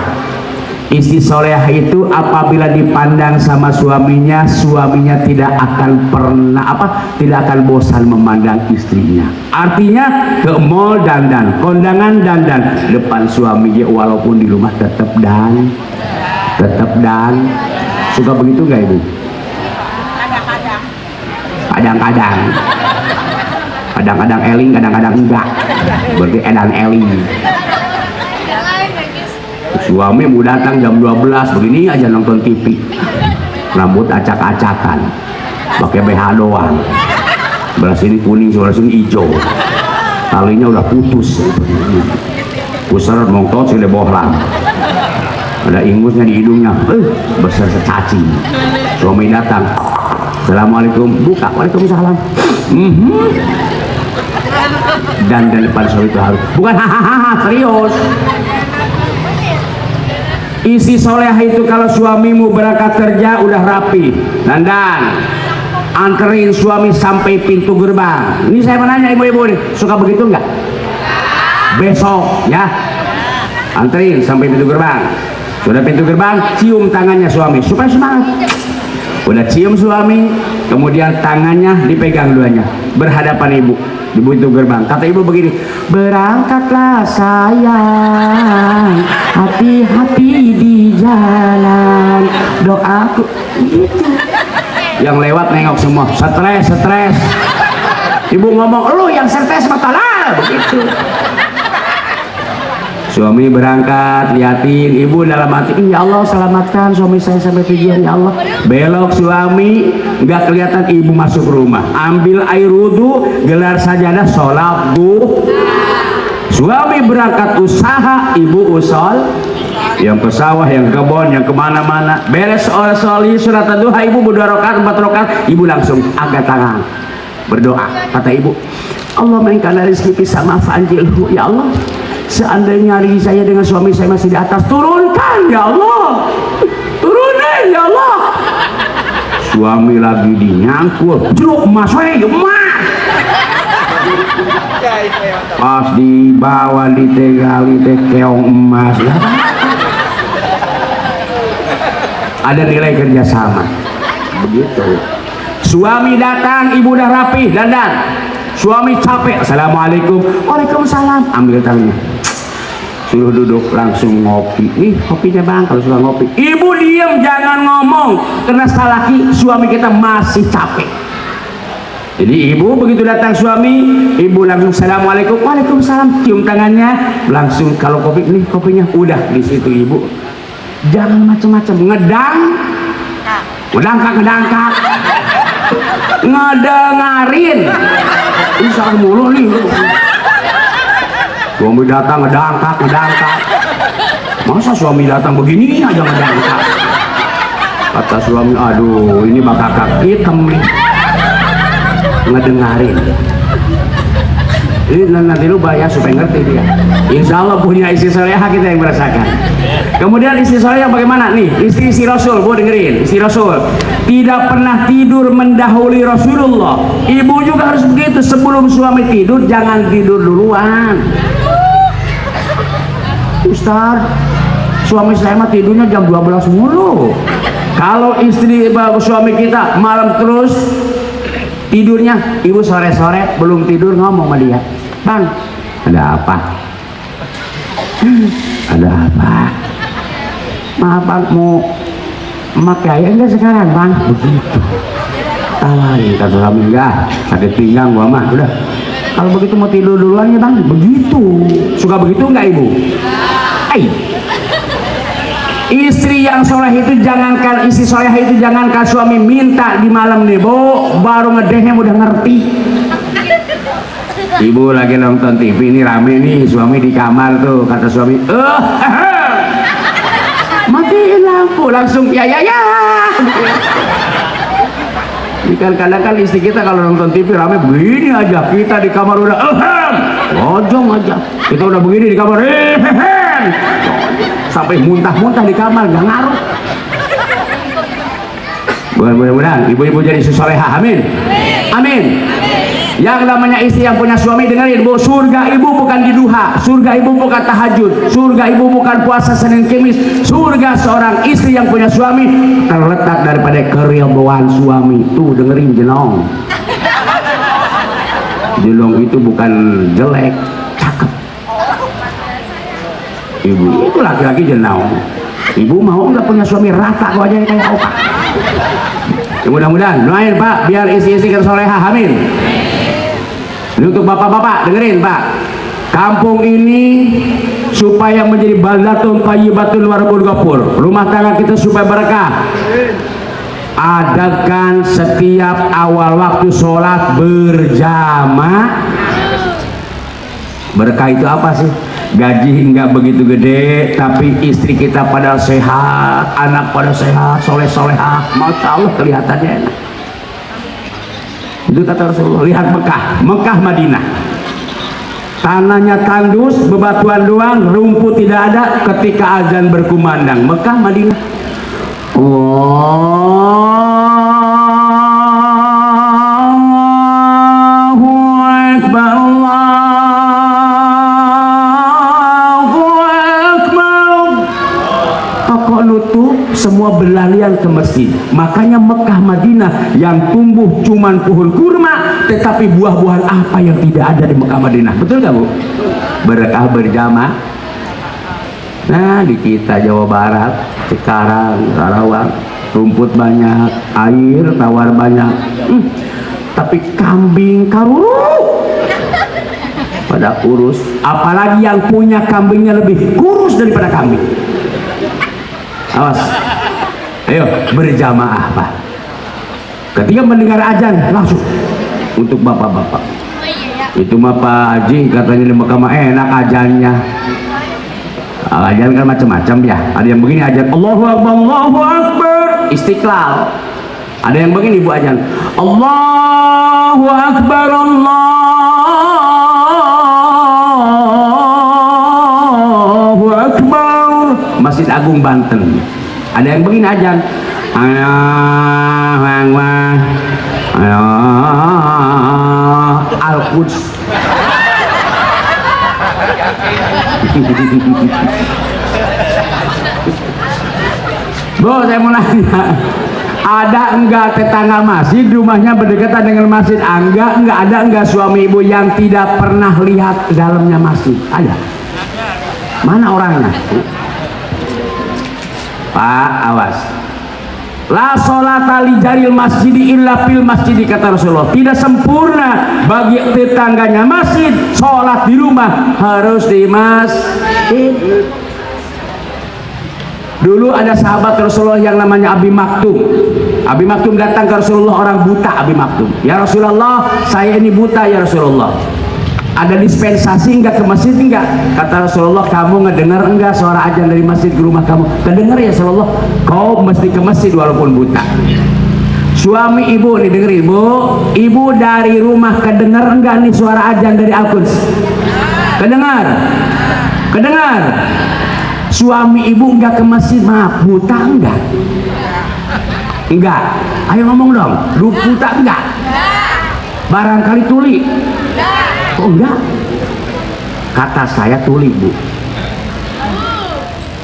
A: Istri solehah itu apabila dipandang sama suaminya, suaminya tidak akan pernah tidak akan bosan memandang istrinya. Artinya ke mall dandan, kondangan dandan, depan suaminya walaupun di rumah tetap dan. Suka begitu nggak ibu? Kadang-kadang eling, kadang-kadang enggak. Berarti edan eling. Suami mau datang jam 12 begini aja nonton TV, rambut acak-acakan, pakai BH doang, sebelah sini kuning, sebelah sini hijau, talinya udah putus, pusar mongtot sudah bohlam, ada ingusnya di hidungnya, besar secacing. Suami datang, assalamualaikum, buka, waalaikumsalam. Dan depan suami itu harus bukan hahaha, serius. Isi solehah itu kalau suamimu berangkat kerja udah rapi, dandan, anterin suami sampai pintu gerbang. Ini saya menanya ibu-ibu nih, suka begitu nggak? Besok ya, anterin sampai pintu gerbang. Sudah pintu gerbang, cium tangannya suami supaya semangat. Udah cium suami, kemudian tangannya dipegang duanya, berhadapan ibu di pintu gerbang. Kata ibu begini, berangkatlah sayang, hati-hati di jalan, doaku. Gitu. Yang lewat nengok semua, stres. Ibu ngomong, lu yang stres matalah, begitu. Suami berangkat, liatin, ibu dalam hati, ya Allah selamatkan suami saya sampai tujuan, ya Allah. Belok suami, nggak kelihatan, ibu masuk rumah, ambil air wudhu, gelar sajadah, sholat duha. Suami berangkat usaha, ibu usol, yang ke sawah, yang ke kebon, yang kemana-mana. Beres sholat duha, ibu berdua rakaat, 4 rakaat, ibu langsung angkat tangan, berdoa. Kata ibu, Allahumma in kana rizqi fis sama fa'anjilhu, ya Allah, seandainya rezeki saya dengan suami saya masih di atas, turunkan ya Allah, turunin ya Allah. Suami lagi dinyangkul, jeruk emas, emas. Pas dibawa ditegali keong emas, ya. Ada nilai kerjasama. Begitu. Suami datang, ibu udah rapi, dandan. Suami capek, assalamualaikum, waalaikumsalam, ambil tangannya, suruh duduk, langsung ngopi. Nih kopinya bang, kalau suka ngopi. Ibu diem, jangan ngomong, karena laki suami kita masih capek. Jadi ibu begitu datang suami, ibu langsung assalamualaikum, waalaikumsalam, cium tangannya, langsung kalau kopi, nih kopinya, udah di situ ibu. Jangan macam-macam, ngedangkak, ngedengarin. Bisa mulu nih. Suami datang ngedangkak. Masa suami datang begini aja ngedangkak? Kata suami, aduh ini bakal kakak hitam nih. Ngedengarin. Ini nanti lu bayar supaya ngerti dia. Insya Allah punya istri solehah kita yang merasakan. Kemudian istri solehah bagaimana nih? Istri Rasul, gua dengerin. Istri Rasul tidak pernah tidur mendahului Rasulullah. Ibu juga harus begitu. Sebelum suami tidur jangan tidur duluan. Ustaz, suami saya mah tidurnya jam 12 mulu. Kalau suami kita malam terus tidurnya, ibu sore-sore belum tidur ngomong sama dia, bang, ada apa? Ada apa? Maaf bang, mau memakai enggak sekarang bang? Begitu. Tawarin, kata suami, enggak, sakit pinggang gua mah, udah. Kalau begitu mau tidur duluan ya bang? Begitu. Suka begitu enggak ibu? Istri yang soleh itu jangankan, istri soleh itu jangankan suami minta di malam nih, bu, baru ngedehnya udah ngerti. Ibu lagi nonton TV ini rame nih, suami di kamar tuh, kata suami, matiin lampu, langsung ya. Ini kan kadang-kadang istri kita kalau nonton TV rame begini aja, kita di kamar udah lojong aja, kita udah begini di kamar sampai muntah-muntah di kamar, nggak ngaruh. Mudah-mudahan ibu-ibu jadi solehah, amin. Yang namanya istri yang punya suami, dengerin bu, surga ibu bukan di duha, surga ibu bukan tahajud, surga ibu bukan puasa Senin Kemis. Surga seorang istri yang punya suami terletak daripada keridhaan suami. Tuh dengerin, jenong itu bukan jelek, cakep. Ibu itu laki-laki jenong. Ibu mau nggak punya suami rata wajahnya kayak opak? Ya, mudah-mudahan doain pak biar isi-isi kesolehah, amin. Ini untuk bapak-bapak, dengerin pak, kampung ini supaya menjadi baldatun thayyibatun warabul ghafur, rumah tangga kita supaya berkah, adakan setiap awal waktu sholat berjamaah. Berkah itu apa sih? Gaji nggak begitu gede, tapi istri kita pada sehat, anak pada sehat, soleh-solehah, masya Allah kelihatannya enak. Itu kata Rasulullah. Lihat Mekah Madinah, tanahnya tandus, bebatuan doang, rumput tidak ada. Ketika azan berkumandang, Mekah Madinah, Allahu Akbar, Allahu Akbar. Kok nutup semua berlarian ke masjid. Makanya Mekah Madinah yang tumbuh cuman pohon kurma, tetapi buah-buahan apa yang tidak ada di Mekah Madinah. Betul gak Bu? Berkah berjamaah. Nah di kita Jawa Barat, Cikarang, Karawang, rumput banyak, air tawar banyak, tapi kambing karuru pada kurus. Apalagi yang punya kambingnya lebih kurus daripada kambing. Awas, ayo berjamaah Pak. Ketika mendengar azan langsung untuk bapak-bapak. Itu mah Pak Haji katanya di Mekah enak azannya. Azan kan macam-macam ya. Ada yang begini azan Allahu Akbar, Allahu Akbar, Istiqlal. Ada yang begini Bu azan Allahu Akbar, Allahu Akbar, Masjid Agung Banten. Ada yang begini azan Al-Quds. Bu, saya mau nanya, ada enggak tetangga masjid rumahnya berdekatan dengan masjid? Enggak ada enggak suami ibu yang tidak pernah lihat dalamnya masjid? Ada? Mana orangnya? Pak, awas. La sholata li jaril masjidi illa fil masjidi, kata Rasulullah. Tidak sempurna bagi tetangganya masjid sholat di rumah, harus di masjid. Dulu ada sahabat Rasulullah yang namanya Abi Maktum. Abi Maktum datang ke Rasulullah, orang buta Abi Maktum. Ya Rasulullah, saya ini buta ya Rasulullah. Ada dispensasi enggak ke masjid enggak? Kata Rasulullah, kamu ngedengar enggak suara azan dari masjid ke rumah kamu? Kedengar ya Rasulullah. Kau mesti ke masjid walaupun buta. Suami ibu nih denger ibu dari rumah kedengar enggak nih suara azan dari Al-Quds? Kedengar. Suami ibu enggak ke masjid, maaf, buta enggak? Enggak. Ayo ngomong dong, lu buta enggak? Barangkali tuli. Oh enggak, kata saya tuli Bu.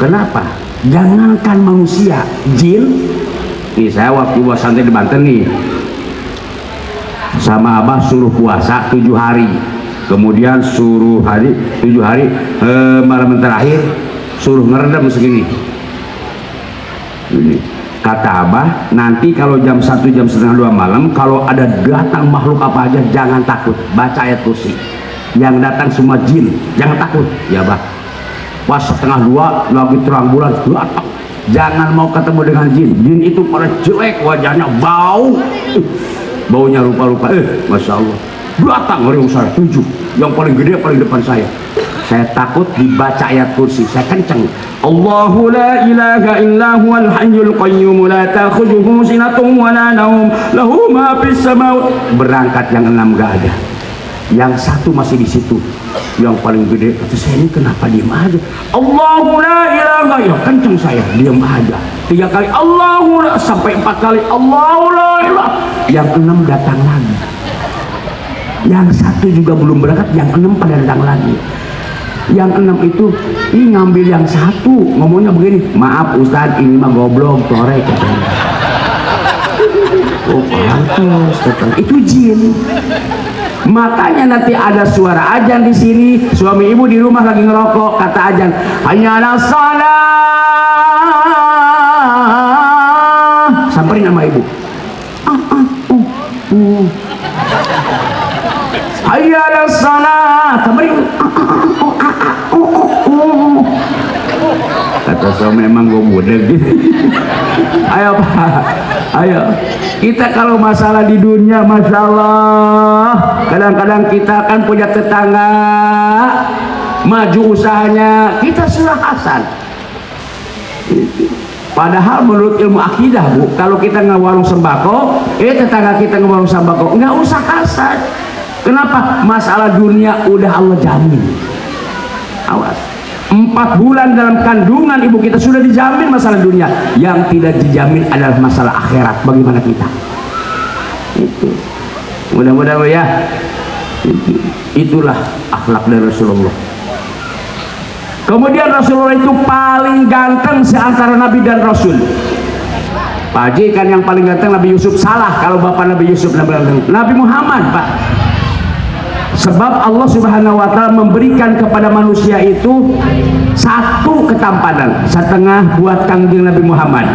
A: Kenapa? Jangankan manusia, jin. Nih saya waktu gua santai di Banten nih, sama Abah suruh puasa 7 hari, kemudian suruh 7 hari malam terakhir suruh ngeredam segini. Ini kata Abah, nanti kalau jam 1 jam setengah 2 malam kalau ada datang makhluk apa aja jangan takut, baca ayat kursi. Yang datang semua jin, jangan takut ya Abah. Pas setengah 2 lagi terang bulan datang, jangan mau ketemu dengan jin. Jin itu pada jelek, wajahnya baunya rupa-rupa, Masya Allah. Datang orang saya 7, yang paling gede paling depan saya takut dibaca ayat kursi, saya kenceng. Allahu la ilaha illa huwal hayyul qayyum la ta'khudhuhu sinatun wa la naum lahu ma fis samawati. Berangkat yang 6 gak ada, yang 1 masih di situ, yang paling gede. Kata saya, ini kenapa diam aja? Allahu la ilaha, ya kenceng saya, diam aja. 3 kali Allahu la, sampai 4 kali Allahu la ilaha. Yang 6 datang lagi, yang 1 juga belum berangkat, yang 6 pada datang lagi. Yang 6 itu ini ngambil yang 1, ngomongnya begini, maaf Ustadz, ini mah goblok torek katanya. Oh pantas katanya, itu jin. Makanya nanti ada suara azan di sini, suami ibu di rumah lagi ngerokok, kata azan hanya ala salah, samperin sama ibu, hayya ala salah, samperin, kata suami, emang gue budeg gitu. Ayo Pak, ayo kita kalau masalah di dunia, Masya Allah, kadang-kadang kita kan punya tetangga maju usahanya, kita surah hasan. Padahal menurut ilmu akidah Bu, kalau kita nge warung sembako, tetangga kita nge warung sembako, nggak usah hasan. Kenapa? Masalah dunia udah Allah jamin. Awas, 4 bulan dalam kandungan ibu kita sudah dijamin masalah dunia. Yang tidak dijamin adalah masalah akhirat. Bagaimana kita? Itu mudah-mudahan ya, itulah akhlak dari Rasulullah. Kemudian Rasulullah itu paling ganteng seantara Nabi dan Rasul. Pak Haji kan yang paling ganteng Nabi Yusuf, salah kalau bapak Nabi Yusuf Nabi Muhammad, Pak. Sebab Allah Subhanahu wa Ta'ala memberikan kepada manusia itu 1 ketampanan, 1/2 buat kangjeng Nabi Muhammad,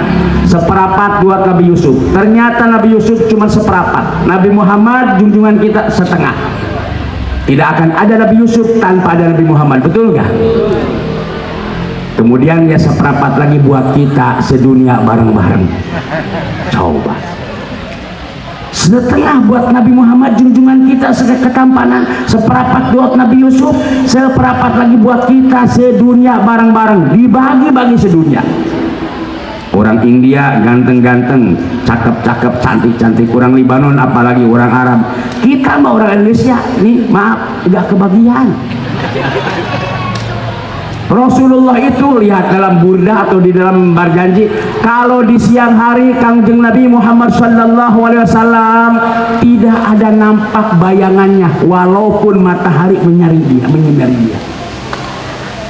A: 1/4 buat Nabi Yusuf. Ternyata Nabi Yusuf cuma 1/4, Nabi Muhammad junjungan kita 1/2. Tidak akan ada Nabi Yusuf tanpa ada Nabi Muhammad, betul nggak? Kemudian ya 1/4 lagi buat kita sedunia bareng-bareng. Coba, 1/2 buat Nabi Muhammad junjungan kita ketampanan, 1/4 buat Nabi Yusuf, 1/4 lagi buat kita sedunia bareng-bareng, dibagi-bagi sedunia. Orang India ganteng-ganteng, cakep-cakep, cantik-cantik, orang Libanon apalagi orang Arab. Kita mah orang Indonesia nih, maaf, gak kebagian. Rasulullah itu lihat dalam burda atau di dalam berjanji, kalau di siang hari kangjeng Nabi Muhammad sallallahu alaihi wasallam tidak ada nampak bayangannya walaupun matahari menyinari dia.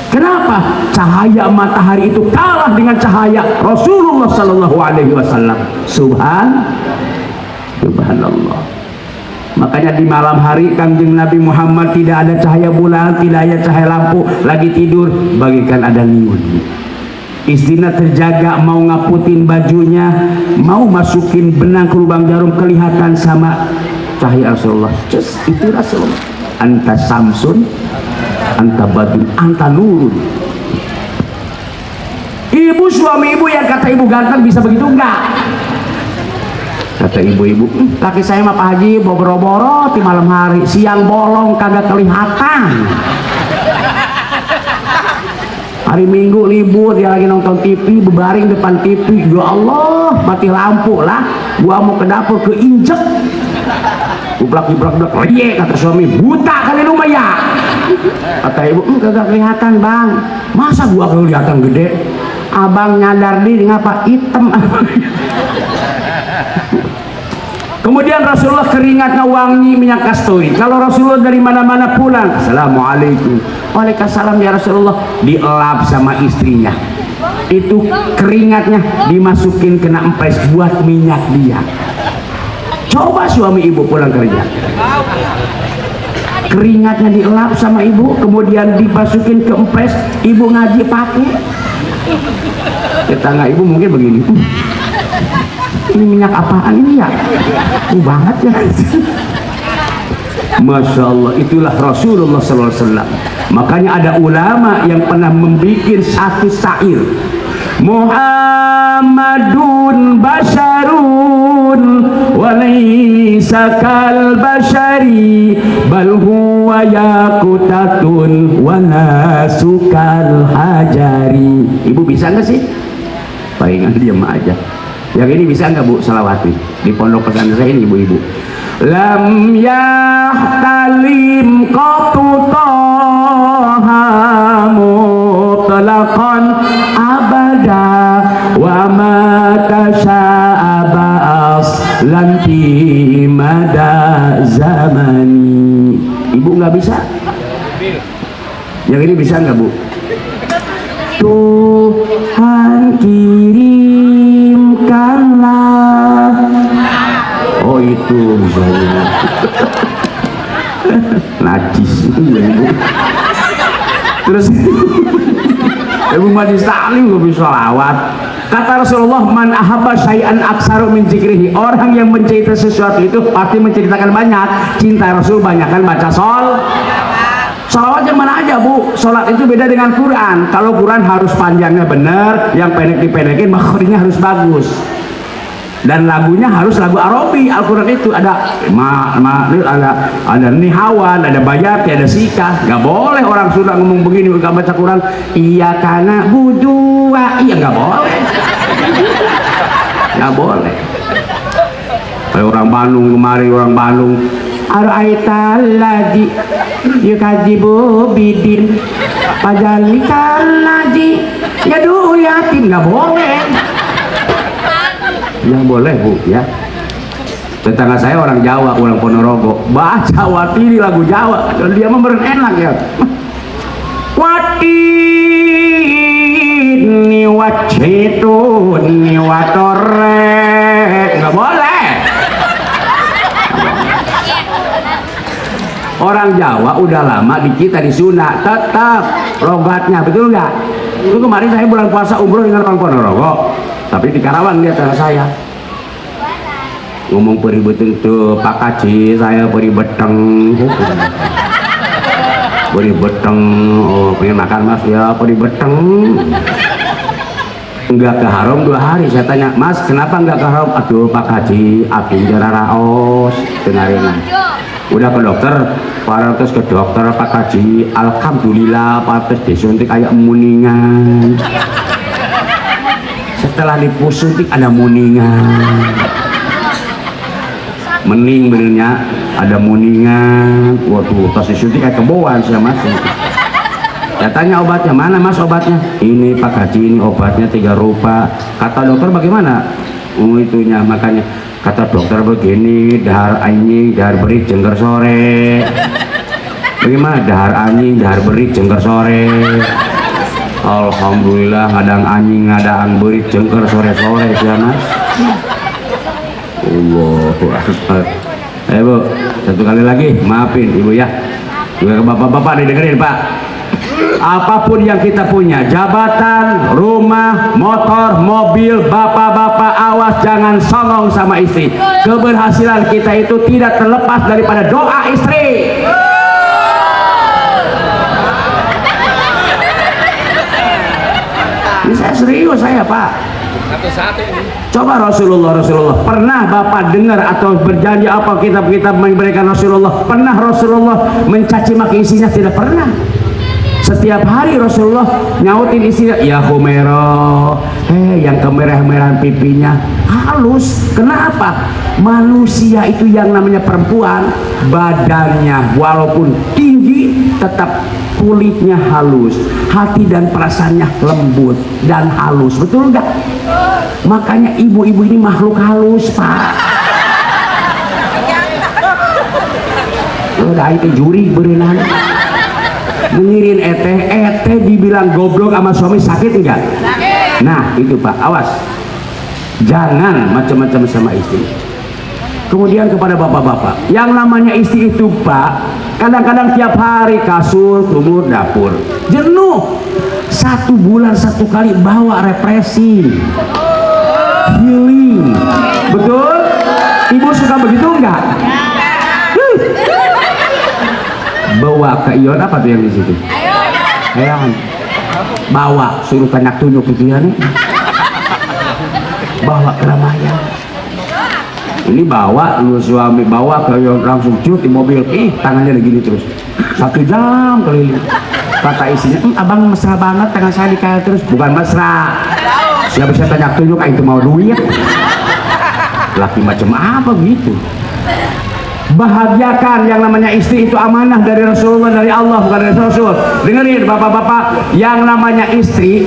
A: Kenapa? Cahaya matahari itu kalah dengan cahaya Rasulullah sallallahu alaihi wasallam. Subhanallah. Makanya di malam hari kangjeng Nabi Muhammad tidak ada cahaya bulan, tidak ada cahaya lampu, lagi tidur bagaikan ada liun. Istrinya terjaga, mau ngaputin bajunya, mau masukin benang ke lubang jarum, kelihatan sama cahaya Rasulullah. Itu Rasulullah. Anta samsun, anta badun, anta nurun. Ibu, suami ibu yang kata ibu ganteng bisa begitu enggak? Kata ibu-ibu, laki saya mah Pak Haji boro-boro di malam hari, siang bolong kagak kelihatan. Hari Minggu libur dia lagi nonton TV, berbaring depan TV, ya Allah mati lampu lah, gua mau ke dapur keinjek, ublak-ublak, rie kata suami, buta kali lu mah ya. Kata ibu, kagak kelihatan bang. Masa gua kelihatan gede? Abang nyadar diri ngapa hitam. Kemudian Rasulullah keringatnya wangi minyak kasturi. Kalau Rasulullah dari mana-mana pulang, Assalamualaikum, Waalaikumsalam ya Rasulullah, dielap sama istrinya. Itu keringatnya dimasukin kena empes buat minyak dia. Coba suami ibu pulang kerja, keringatnya dielap sama ibu, kemudian dimasukin ke empes, ibu ngaji pakai. Tetangga ibu mungkin begini, ini minyak apaan ini ya? Banget ya. Masya Allah, itulah Rasulullah SAW. Makanya ada ulama yang pernah membuat satu syair, Muhammadun basharun walaysa kal bashari bal huwa yaqutatun wa nasukal hajari. Ibu bisa nggak sih? Palingan diam aja. Yang ini bisa nggak Bu selawati di pondok pesantren saya ini ibu-ibu? Lam yahtalim qatu taha mutlaqan abada wa ma tasha'a aslan fi mada zamani. Ibu nggak bisa? Yang ini bisa nggak Bu? Tuhan kirimkanlah. Oh itu misalnya najis itu ya Ibu. Terus Ibu Majlis Ta'lim gak bisa lawat. Kata Rasulullah, man ahabba syai'an aksaru min zikrihi. Orang yang mencintai sesuatu itu pasti menceritakan banyak. Cinta Rasul banyakkan baca Salawat yang mana aja Bu? Sholat itu beda dengan Quran. Kalau Quran harus panjangnya benar, yang pendek dipendekin, makhrijnya harus bagus. Dan lagunya harus lagu Arabi. Al-Quran itu ada ada nihawan, ada bayat, ada sikah. Gak boleh orang Sunda ngomong begini gak baca Quran. Iya karena budua, iya gak boleh. Gak boleh. Kayak orang Bandung kemarin, orang Bandung ara'aital ladzi yukadzibu bidin fajalikal ladzi yad'u yatim. Nggak boleh. Nggak boleh Bu ya. Tetangga saya orang Jawa, orang Ponorogo, baca Watini lagu Jawa dan dia memberen enak ya. Watini wacituni watore, nggak boleh. Orang Jawa udah lama di kita di Sunda tetap logatnya, betul nggak? Itu kemarin saya bulan puasa umroh dengan orang Ponorogo, tapi di Karawang dia tanya saya ngomong peri beteng tuh Pak Kaci, saya peri beteng oh pengen makan Mas ya, peri beteng enggak ke haram 2 hari. Saya tanya, Mas kenapa enggak ke haram? Aduh Pak Kaci, api jara raos dengarin. Udah ke dokter, terus ke dokter Pak Kaci, alhamdulillah pantes disuntik kayak muningan. Setelah disuntik ada muningan, mening benernya ada muningan. Waduh, pas disuntik kayak keboan sih Mas. Saya tanya obatnya, mana Mas obatnya? Ini Pak Haji, ini obatnya 3 rupa. Kata dokter bagaimana? Itunya makanya kata dokter begini, dahar anjing, dahar berit, jengker sore. Bagaimana? Dahar anjing, dahar berit, jengker sore. Alhamdulillah ngadang anjing, ngadang berit, jengker sore-sore sih Mas. Allahu Akbar. Ayo Bu, satu kali lagi, maafin Ibu ya. Juga ke bapak-bapak didengerin Pak. Apapun yang kita punya, jabatan, rumah, motor, mobil, bapak-bapak awas jangan songong sama istri. Keberhasilan kita itu tidak terlepas daripada doa istri. Ini saya serius saya Pak. Coba Rasulullah pernah Bapak dengar atau berjanji apa kitab-kitab memberikan Rasulullah? Pernah Rasulullah mencaci maki istrinya? Tidak pernah. Setiap hari Rasulullah nyautin istrinya, ya Humairah, yang kemerah-merahan pipinya halus. Kenapa? Manusia itu yang namanya perempuan, badannya walaupun tinggi tetap kulitnya halus, hati dan perasaannya lembut dan halus, betul enggak? Makanya ibu-ibu ini makhluk halus Pak. Udah itu juri berenang mengirin ete dibilang goblok sama suami sakit enggak? Nah itu Pak, awas jangan macam-macam sama istri. Kemudian kepada bapak-bapak, yang namanya istri itu Pak, kadang-kadang tiap hari kasur, kumur, dapur, jenuh. 1 bulan 1 kali bawa represi, healing, betul? Ibu suka begitu enggak? Bawa ke ion apa tuh yang di situ? Ayo, bawa suruh kanyak tunjuk gitu ya nih. Bawa ke Ramayana. Ini bawa lu suami bawa ke ion langsung cut di mobil. Tangannya begini terus. 1 jam keliling. Kata isinya, abang mesra banget tangan saya dikaya terus. Bukan mesra. Siapa bisa tanya tunjuk itu mau duit. Laki macam apa gitu? Bahagiakan yang namanya istri itu amanah dari Rasulullah, dari Allah, bukan dari Rasul. Dengerin bapak-bapak, yang namanya istri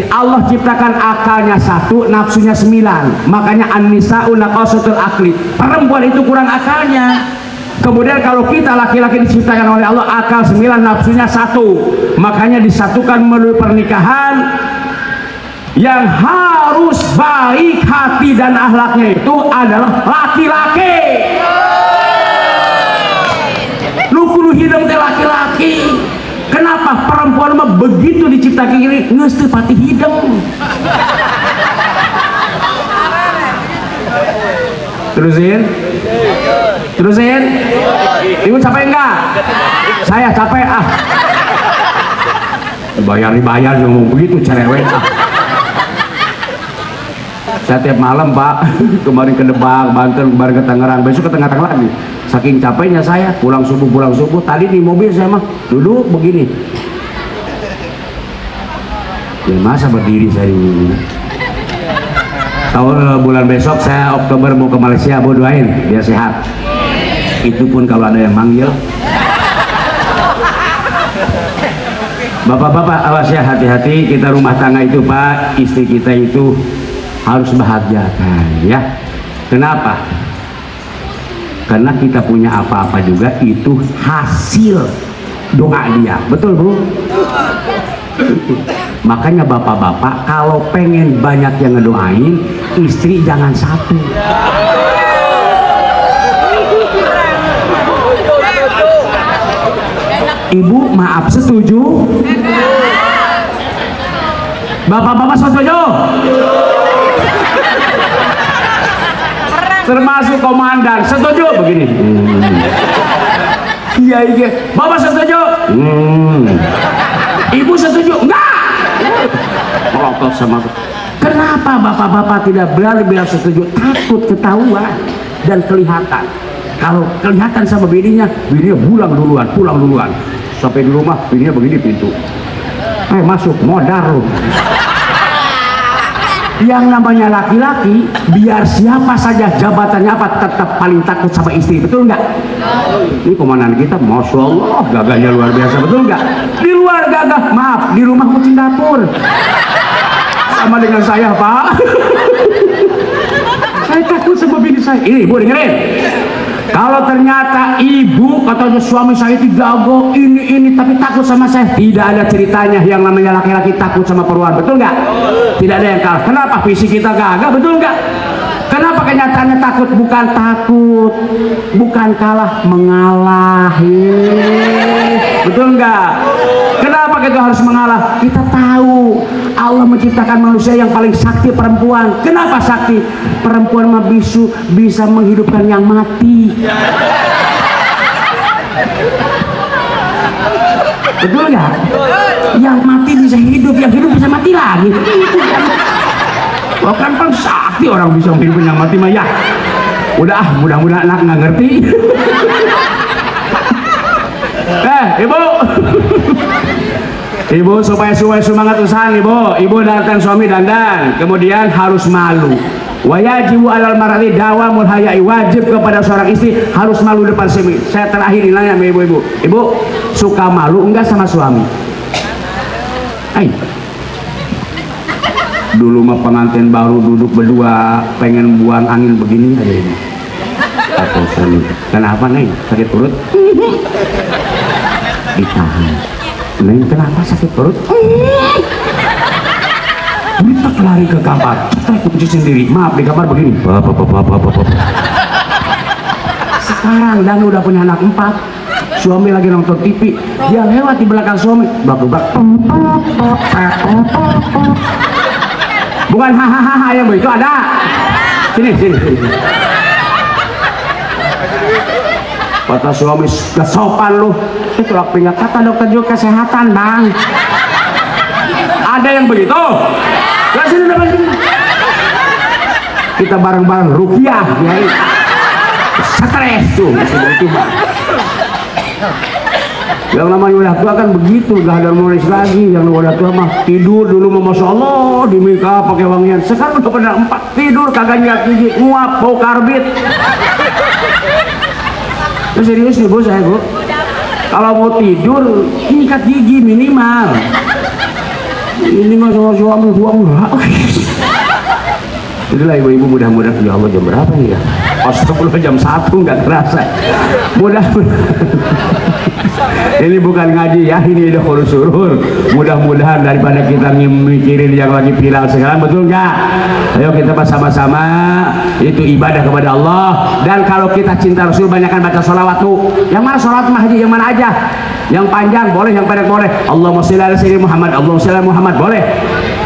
A: Allah ciptakan akalnya 1, nafsunya 9. Makanya an-nisa'u naqasatul akli, perempuan itu kurang akalnya. Kemudian kalau kita laki-laki diciptakan oleh Allah akal 9, nafsunya 1. Makanya disatukan melalui pernikahan. Yang harus baik hati dan akhlaknya itu adalah laki-laki. Lu hidup teh laki-laki. Kenapa perempuan mah begitu diciptakan ini geus teu pati hidung. Terusin. Ibu capek enggak? Saya capek Dibayar ngomong begitu cerewet Saya tiap malam Pak, kemarin ke Debak, Banten, kemarin ke Tangerang, besok ke Tengah-Tengah lagi. Saking capeknya saya, pulang subuh. Tadi di mobil saya mah duduk begini. Ya masa berdiri saya ini. Tahun bulan besok saya Oktober mau ke Malaysia, Bu doain biar sehat. itu pun kalau ada yang manggil. Bapak-bapak awas ya, hati-hati kita rumah tangga itu Pak, istri kita itu harus bahagiakan ya. Kenapa? Karena kita punya apa-apa juga itu hasil doa dia, betul Bu? Makanya bapak-bapak kalau pengen banyak yang ngedoain, istri jangan satu. Ibu maaf, setuju? Bapak-bapak setuju? Termasuk komandan setuju? Begini. Iya iya. Bapak setuju? Ibu setuju? Enggak. Melotot sama. Kenapa bapak-bapak tidak berani bilang setuju? Takut ketahuan dan kelihatan. Kalau kelihatan sama bininya pulang duluan. Sampai di rumah bininya begini pintu. Masuk, modar lu. Yang namanya laki-laki, biar siapa saja jabatannya apa, tetap paling takut sama istri, betul nggak? Ini komandan kita, masya Allah, gagahnya luar biasa, betul nggak? Di luar gagah, maaf, di rumah kucing dapur. Sama dengan saya, Pak. Saya takut sama bini saya. Ini, Bu, dengerin. Kalau ternyata ibu katanya suami saya itu jago ini tapi takut sama saya, tidak ada ceritanya yang namanya laki-laki takut sama perempuan, betul nggak? Tidak ada yang kalah. Kenapa fisik kita gagah, betul nggak? Kenapa kenyataannya takut? Bukan kalah, mengalah. Betul nggak? Kenapa kita harus mengalah? Kita tahu Allah menciptakan manusia yang paling sakti perempuan. Kenapa sakti? Perempuan mah bisa menghidupkan yang mati. Betul nggak? Yang mati bisa hidup, yang hidup bisa mati lagi. Kan sakti orang bisa menghidupkan yang mati mah ya. Udah mudah-mudahan anak nggak ngerti. Ibu. Ibu supaya semangat usaha ibu datang suami dandan, kemudian harus malu. Wajibu alal mar'ati dawamul haya'i, wajib kepada seorang istri harus malu depan suami. Saya terakhir nanya sama ibu-ibu. Ibu suka malu enggak sama suami? Dulu mah pengantin baru duduk berdua pengen buang angin begini aja ini. Atau suami, kenapa nih? Sakit perut? Ditahan. Neng kenapa sakit perut? Kita lari ke kamar, kita kunci sendiri. Maaf di kamar begini. Bapak. Sekarang dan udah punya anak 4. Suami lagi nonton TV, dia lewat di belakang suami, bak. Bukan hahaha yang begitu ada. Sini. Kata suami, gak sopan lu. Itu waktunya kata dokter juga kesehatan bang. Ada yang begitu? Gak sini depan sini. Kita bareng-bareng rupiah ya. Stres tuh. Yang namanya udah tua kan begitu, gak ada nulis lagi. Yang udah tua mah tidur dulu mah masya Allah di Mika pakai wangian. Sekarang udah pada 4 tidur kagak nyiap gigi, nguap bau karbit. Serius nih Bu, saya Bu, kalau mau tidur nyikat gigi minimal. Ini mah sama suami enggak. Itulah ibu-ibu, mudah-mudahan ya Allah jam berapa nih ya? Astagfirullah, jam 1 nggak terasa. Ini bukan ngaji ya, ini udah surur. Mudah-mudahan daripada kita mikirin yang lagi viral sekarang, betul nggak? Ayo kita sama-sama itu ibadah kepada Allah. Dan kalau kita cinta Rasul, banyakkan baca sholawat tuh. Yang mana sholawat mah haji, yang mana aja? Yang panjang boleh, yang pendek boleh. Allahumma sholli ala sayyidina Muhammad, Allahumma sholli ala Muhammad boleh.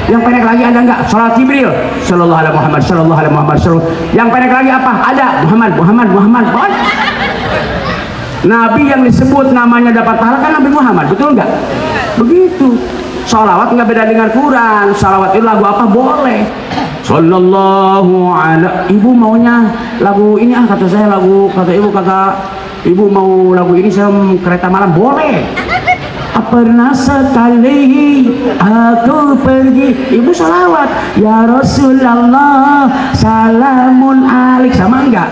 A: Yang pendek lagi ada enggak? Sholawat Jibril, sallallahu alaihi Muhammad, sallallahu alaihi Muhammad, sallallahu. Yang pendek lagi apa? Ada Muhammad boleh. Nabi yang disebut namanya dapat pahala kan Nabi Muhammad, betul nggak? Begitu. Sholawat nggak beda dengan Quran. Sholawat itu lagu apa boleh. Sallallahu alaihi. Ibu maunya lagu ini kata saya lagu, kata ibu mau lagu ini, saya kereta malam boleh. Pernah sekali aku pergi, ibu salawat, ya Rasulullah salamun alik, sama enggak?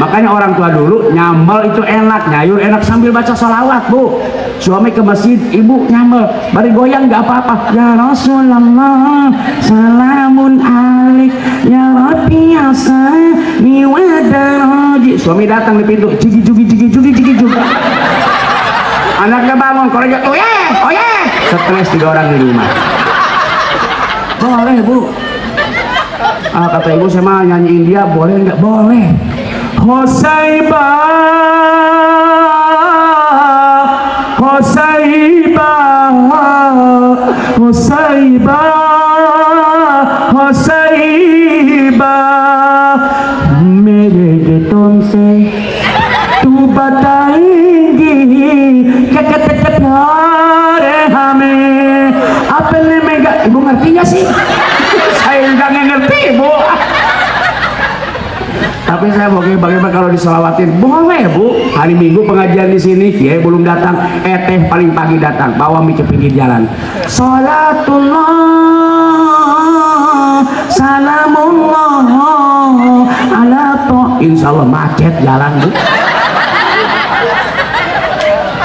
A: Makanya orang tua dulu nyambel itu enak, nyayur enak sambil baca salawat, bu. Suami ke masjid, ibu nyambel, bari goyang nggak apa-apa, ya Rasulullah salamun alik, ya Rabbi asani wa daraji. Suami datang di pintu, jigi juga. Anaknya bangun, kalau dia, oh ya, stres 3 orang di rumah. Boleh bu. Kata ibu, saya mah nyanyiin dia, boleh nggak? Boleh. Hosaibah, mere de तुमसे तू बताएंगी क्या कहते प्यार हमें अपने में ibu ngerti nggak sih? Saya nggak ngerti bu. Tapi saya mau bagaimana kalau diselawatin? Boleh bu. Hari Minggu pengajian di sini, ya belum datang. Teh paling pagi datang, bawa mie ke pinggir jalan. Salatullah, salamullah, ala to. Insya Allah macet jalan bu.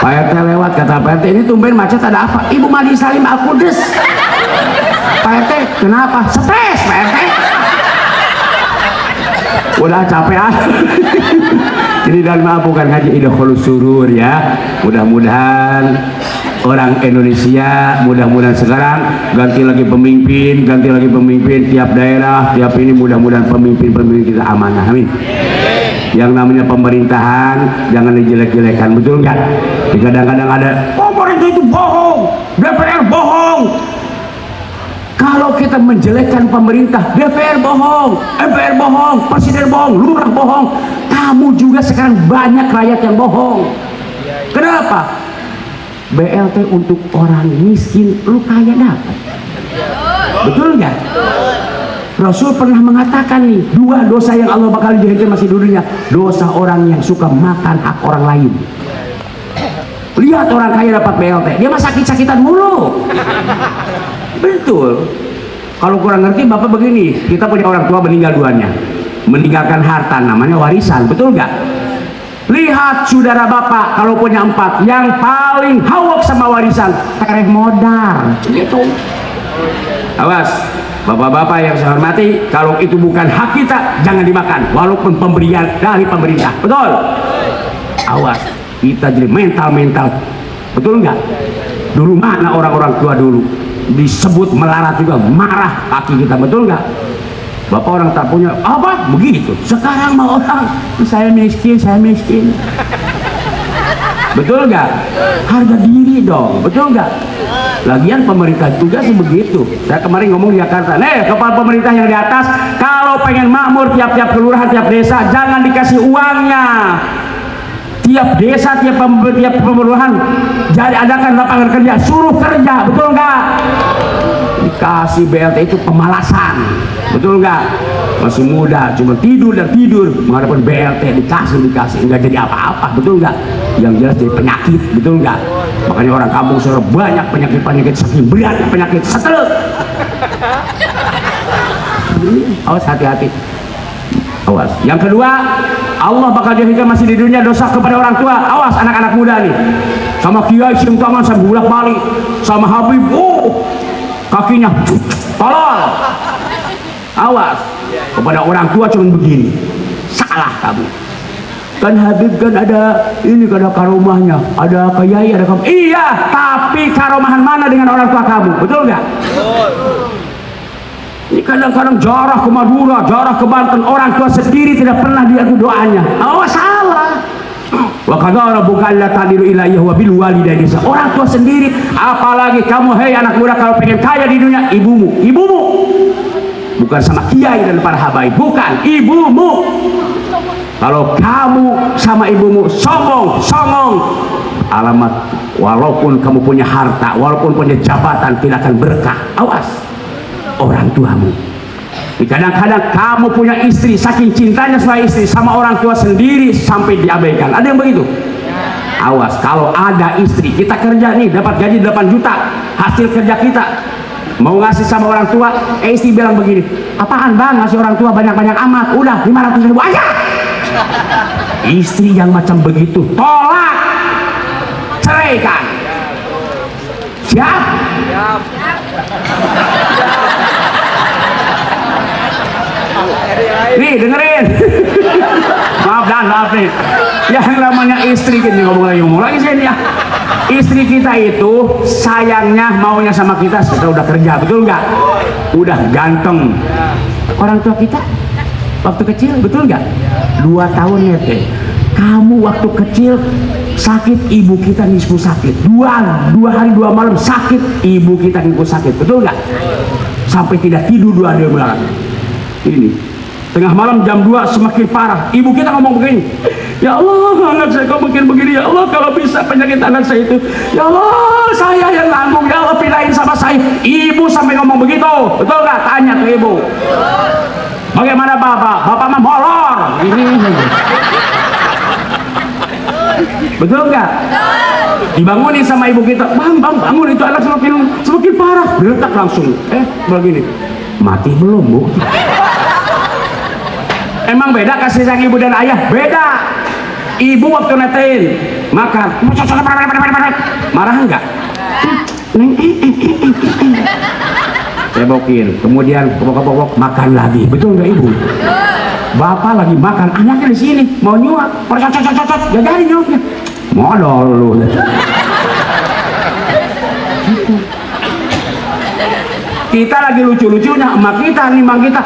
A: Pak RT lewat, kata Pak RT, ini tumben macet ada apa? Ibu Madi Salim Al-Qudes. Pak RT, kenapa? Stres Pak RT. Udah capek ini dan maaf bukan ngaji idhul surur ya. Mudah-mudahan orang Indonesia, mudah-mudahan sekarang ganti lagi pemimpin tiap daerah, tiap ini, mudah-mudahan pemimpin kita amanah, amin. Yang namanya pemerintahan jangan dijelek-jelekan, betul nggak? Kadang-kadang ada pemerintah itu bohong, DPR bohong. Kalau kita menjelekkan pemerintah, DPR bohong, MPR bohong, presiden bohong, lurah bohong, kamu juga sekarang banyak rakyat yang bohong. Kenapa? BLT untuk orang miskin, lu kaya dapat. Betul nggak? Rasul pernah mengatakan nih, 2 dosa yang Allah bakal jahilkan masih di dunia. Dosa orang yang suka makan hak orang lain. Lihat orang kaya dapat BLT, dia mah sakit-sakitan mulu. Betul. Kalau kurang ngerti bapak begini, kita punya orang tua meninggal duanya, meninggalkan harta namanya warisan, betul nggak? Lihat saudara bapak kalau punya 4, yang paling hawak sama warisan tereh modal, gitu. Awas, bapak-bapak yang saya hormati, kalau itu bukan hak kita jangan dimakan, walaupun pemberian dari pemerintah, betul? Awas, kita jadi mental, betul nggak? Dulu mana orang-orang tua dulu? Disebut melarat juga marah kaki kita, betul nggak? Bapak orang tak punya apa begitu. Sekarang mau orang saya miskin, betul nggak? Harga diri dong, betul nggak? Lagian pemerintah juga sih begitu. Saya kemarin ngomong di Jakarta, kepala pemerintah yang di atas kalau pengen makmur tiap-tiap kelurahan, tiap desa, jangan dikasih uangnya. Tiap desa, tiap pemerintahan jadi adakan lapangan kerja, suruh kerja, betul nggak? Dikasih BLT itu pemalasan, betul nggak? Masih muda cuma tidur menghadapan BLT, dikasih nggak jadi apa-apa, betul nggak? Yang jelas jadi penyakit, betul nggak? Makanya orang kampung sudah banyak penyakit saking berat, penyakit stroke. Awas, hati-hati. Awas. Yang kedua, Allah bakal jahilkan masih di dunia dosa kepada orang tua. Awas anak-anak muda nih, sama kiai cium tangan sama bulak balik, sama Habib, kakinya tolol. Awas kepada orang tua cuma begini, salah kamu. Kan Habib kan ada ini, kan ada karomahnya, ada kiai, ada kamu. Iya, tapi karomahan mana dengan orang tua kamu, betul nggak? Ini kadang-kadang jarah ke Madura, jarah ke Banten, orang tua sendiri tidak pernah diadu doanya. Oh salah. Wa qadara rabbuka alla ta'dilu ilayhi wa bil walidaini. Orang tua sendiri, apalagi kamu hei anak muda kalau pengen kaya di dunia, ibumu. Bukan sama kiai dan para habaib, bukan, ibumu. Kalau kamu sama ibumu sombong, alamat walaupun kamu punya harta, walaupun punya jabatan tidak akan berkah. Awas orang tuamu. Kadang-kadang kamu punya istri, saking cintanya sama istri, sama orang tua sendiri sampai diabaikan. Ada yang begitu? Awas, kalau ada istri, kita kerja nih, dapat gaji 8 juta, hasil kerja kita, mau ngasih sama orang tua, istri bilang begini, apaan bang, ngasih orang tua banyak-banyak amat, udah 500.000 aja. Istri yang macam begitu, tolak, ceraikan. Siap? Siap. Nih dengerin. maaf nih, yang namanya istri, kita ngomong lagi saya nih ya. Istri kita itu sayangnya maunya sama kita setelah udah kerja, betul nggak? Udah ganteng. Orang tua kita waktu kecil, betul nggak? 2 tahun ya teh. Kamu waktu kecil sakit, ibu kita nisfu sakit. 2 hari 2 malam sakit, ibu kita nisfu sakit, betul nggak? Sampai tidak tidur 2 hari malam. Ini tengah malam jam 2 semakin parah, ibu kita ngomong begini, ya Allah anak saya kok mungkin begini, ya Allah kalau bisa penyakit anak saya itu, ya Allah saya yang nanggung, ya Allah pindahin sama saya. Ibu sampai ngomong begitu, betul nggak? Tanya ke ibu. Bagaimana bapak? Bapak mah molor ini. Betul nggak? Dibangunin sama ibu kita, bang bangun, itu anak semakin parah. Diletak langsung, begini, mati belum bu? Emang beda kasih sayang ibu dan ayah? Beda. Ibu waktu netein makan, marah enggak? Cebokin, kemudian kebok makan lagi, betul nggak ibu? Bapak lagi makan, anaknya di sini mau nyuap, gak jadi nyuapnya, modal lu. Kita lagi lucu-lucunya, emak kita, nimbang kita,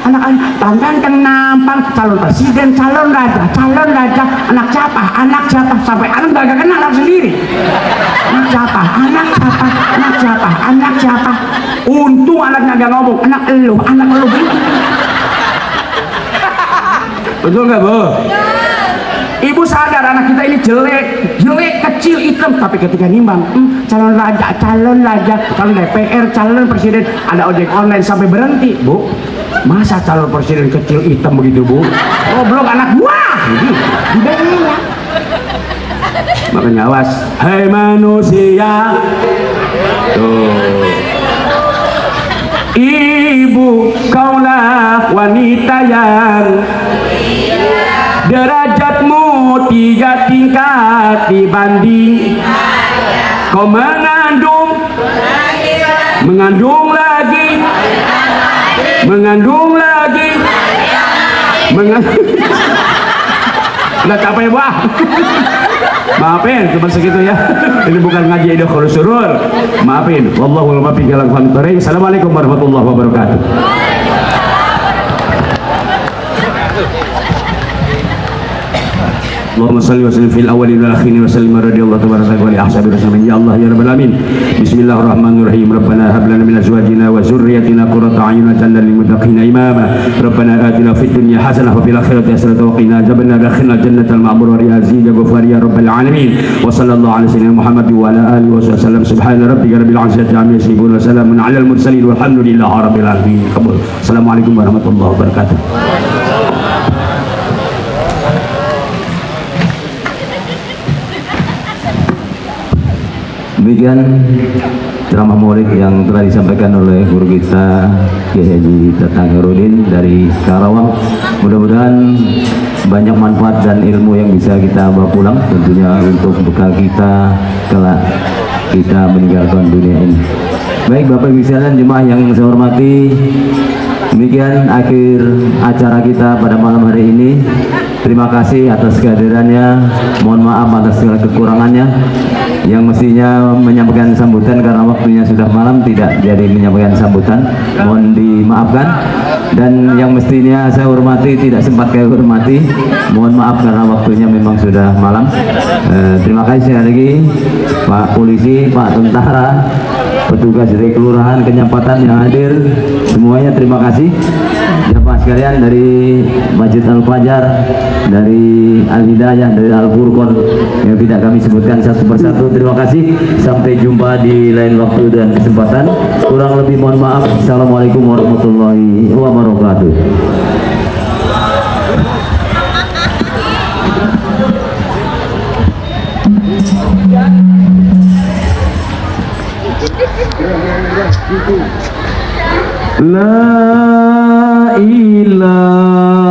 A: anak-anak, ganteng nampang, calon presiden, calon raja, anak siapa, sampai anak gak kenal anak sendiri. Anak siapa. Untung anaknya gak ngomong, anak elu gitu. Betul gak bu? Ibu sadar anak kita ini jelek, kecil, hitam, tapi ketika nimbang, calon raja, calon DPR, calon presiden, ada ojek online sampai berhenti, bu. Masa calon presiden kecil hitam begitu bu? Oh belum anak buah, dibela. Makanya awas, hai manusia, tuh. Ibu kaulah wanita yang derajatmu 3 tingkat dibanding kau mengandung lagi nggak capek wah. Maafin cuma segitu ya, ini bukan ngaji idah kalau surur, maafin. Wallahul muwaffiq ila aqwamit thoriq. Assalamualaikum warahmatullahi wabarakatuh. Allahumma salli wa sallim fil awwalin wal akhirin wa sallim radhiyallahu tabaraka wa li ahsabi rasulillah ya Allah ya rabbal alamin. Bismillahirrahmanirrahim. Rabbana hab lana min azwajina wa dhurriyyatina qurrata a'yun waj'alna lil muttaqina imama. Rabbana atina fid dunya hasanah wa fil akhirati hasanah wa qina adzabannar. Adkhilna jannatal ma'mur wa aziz ya ghafar ya rabbal alamin. Wa sallallahu ala sayyidina Muhammad wa ala alihi wa sallam. Subhana rabbika rabbil izzati amma yasifun wa salamun alal mursalin walhamdulillahi rabbil alamin. Assalamualaikum warahmatullahi wabarakatuh.
B: Demikian ceramah maulid yang telah disampaikan oleh guru kita Kiai Haji Tatang Herudin dari Karawang. Mudah-mudahan banyak manfaat dan ilmu yang bisa kita bawa pulang, tentunya untuk bekal kita kelak kita meninggalkan dunia ini. Baik Bapak Ibu sekalian, jemaah yang saya hormati, demikian akhir acara kita pada malam hari ini. Terima kasih atas kehadirannya, mohon maaf atas segala kekurangannya. Yang mestinya menyampaikan sambutan karena waktunya sudah malam tidak jadi menyampaikan sambutan, mohon dimaafkan. Dan yang mestinya saya hormati tidak sempat saya hormati, mohon maaf karena waktunya memang sudah malam. Terima kasih sekali lagi Pak Polisi, Pak Tentara, petugas dari kelurahan, kenyapatan yang hadir, semuanya terima kasih. Jemaah sekalian dari Masjid Al-Fajar, dari Al-Hidayah, dari Al-Furqan yang tidak kami sebutkan satu persatu, terima kasih. Sampai jumpa di lain waktu dan kesempatan. Kurang lebih mohon maaf. Assalamualaikum warahmatullahi wabarakatuh. La ilaha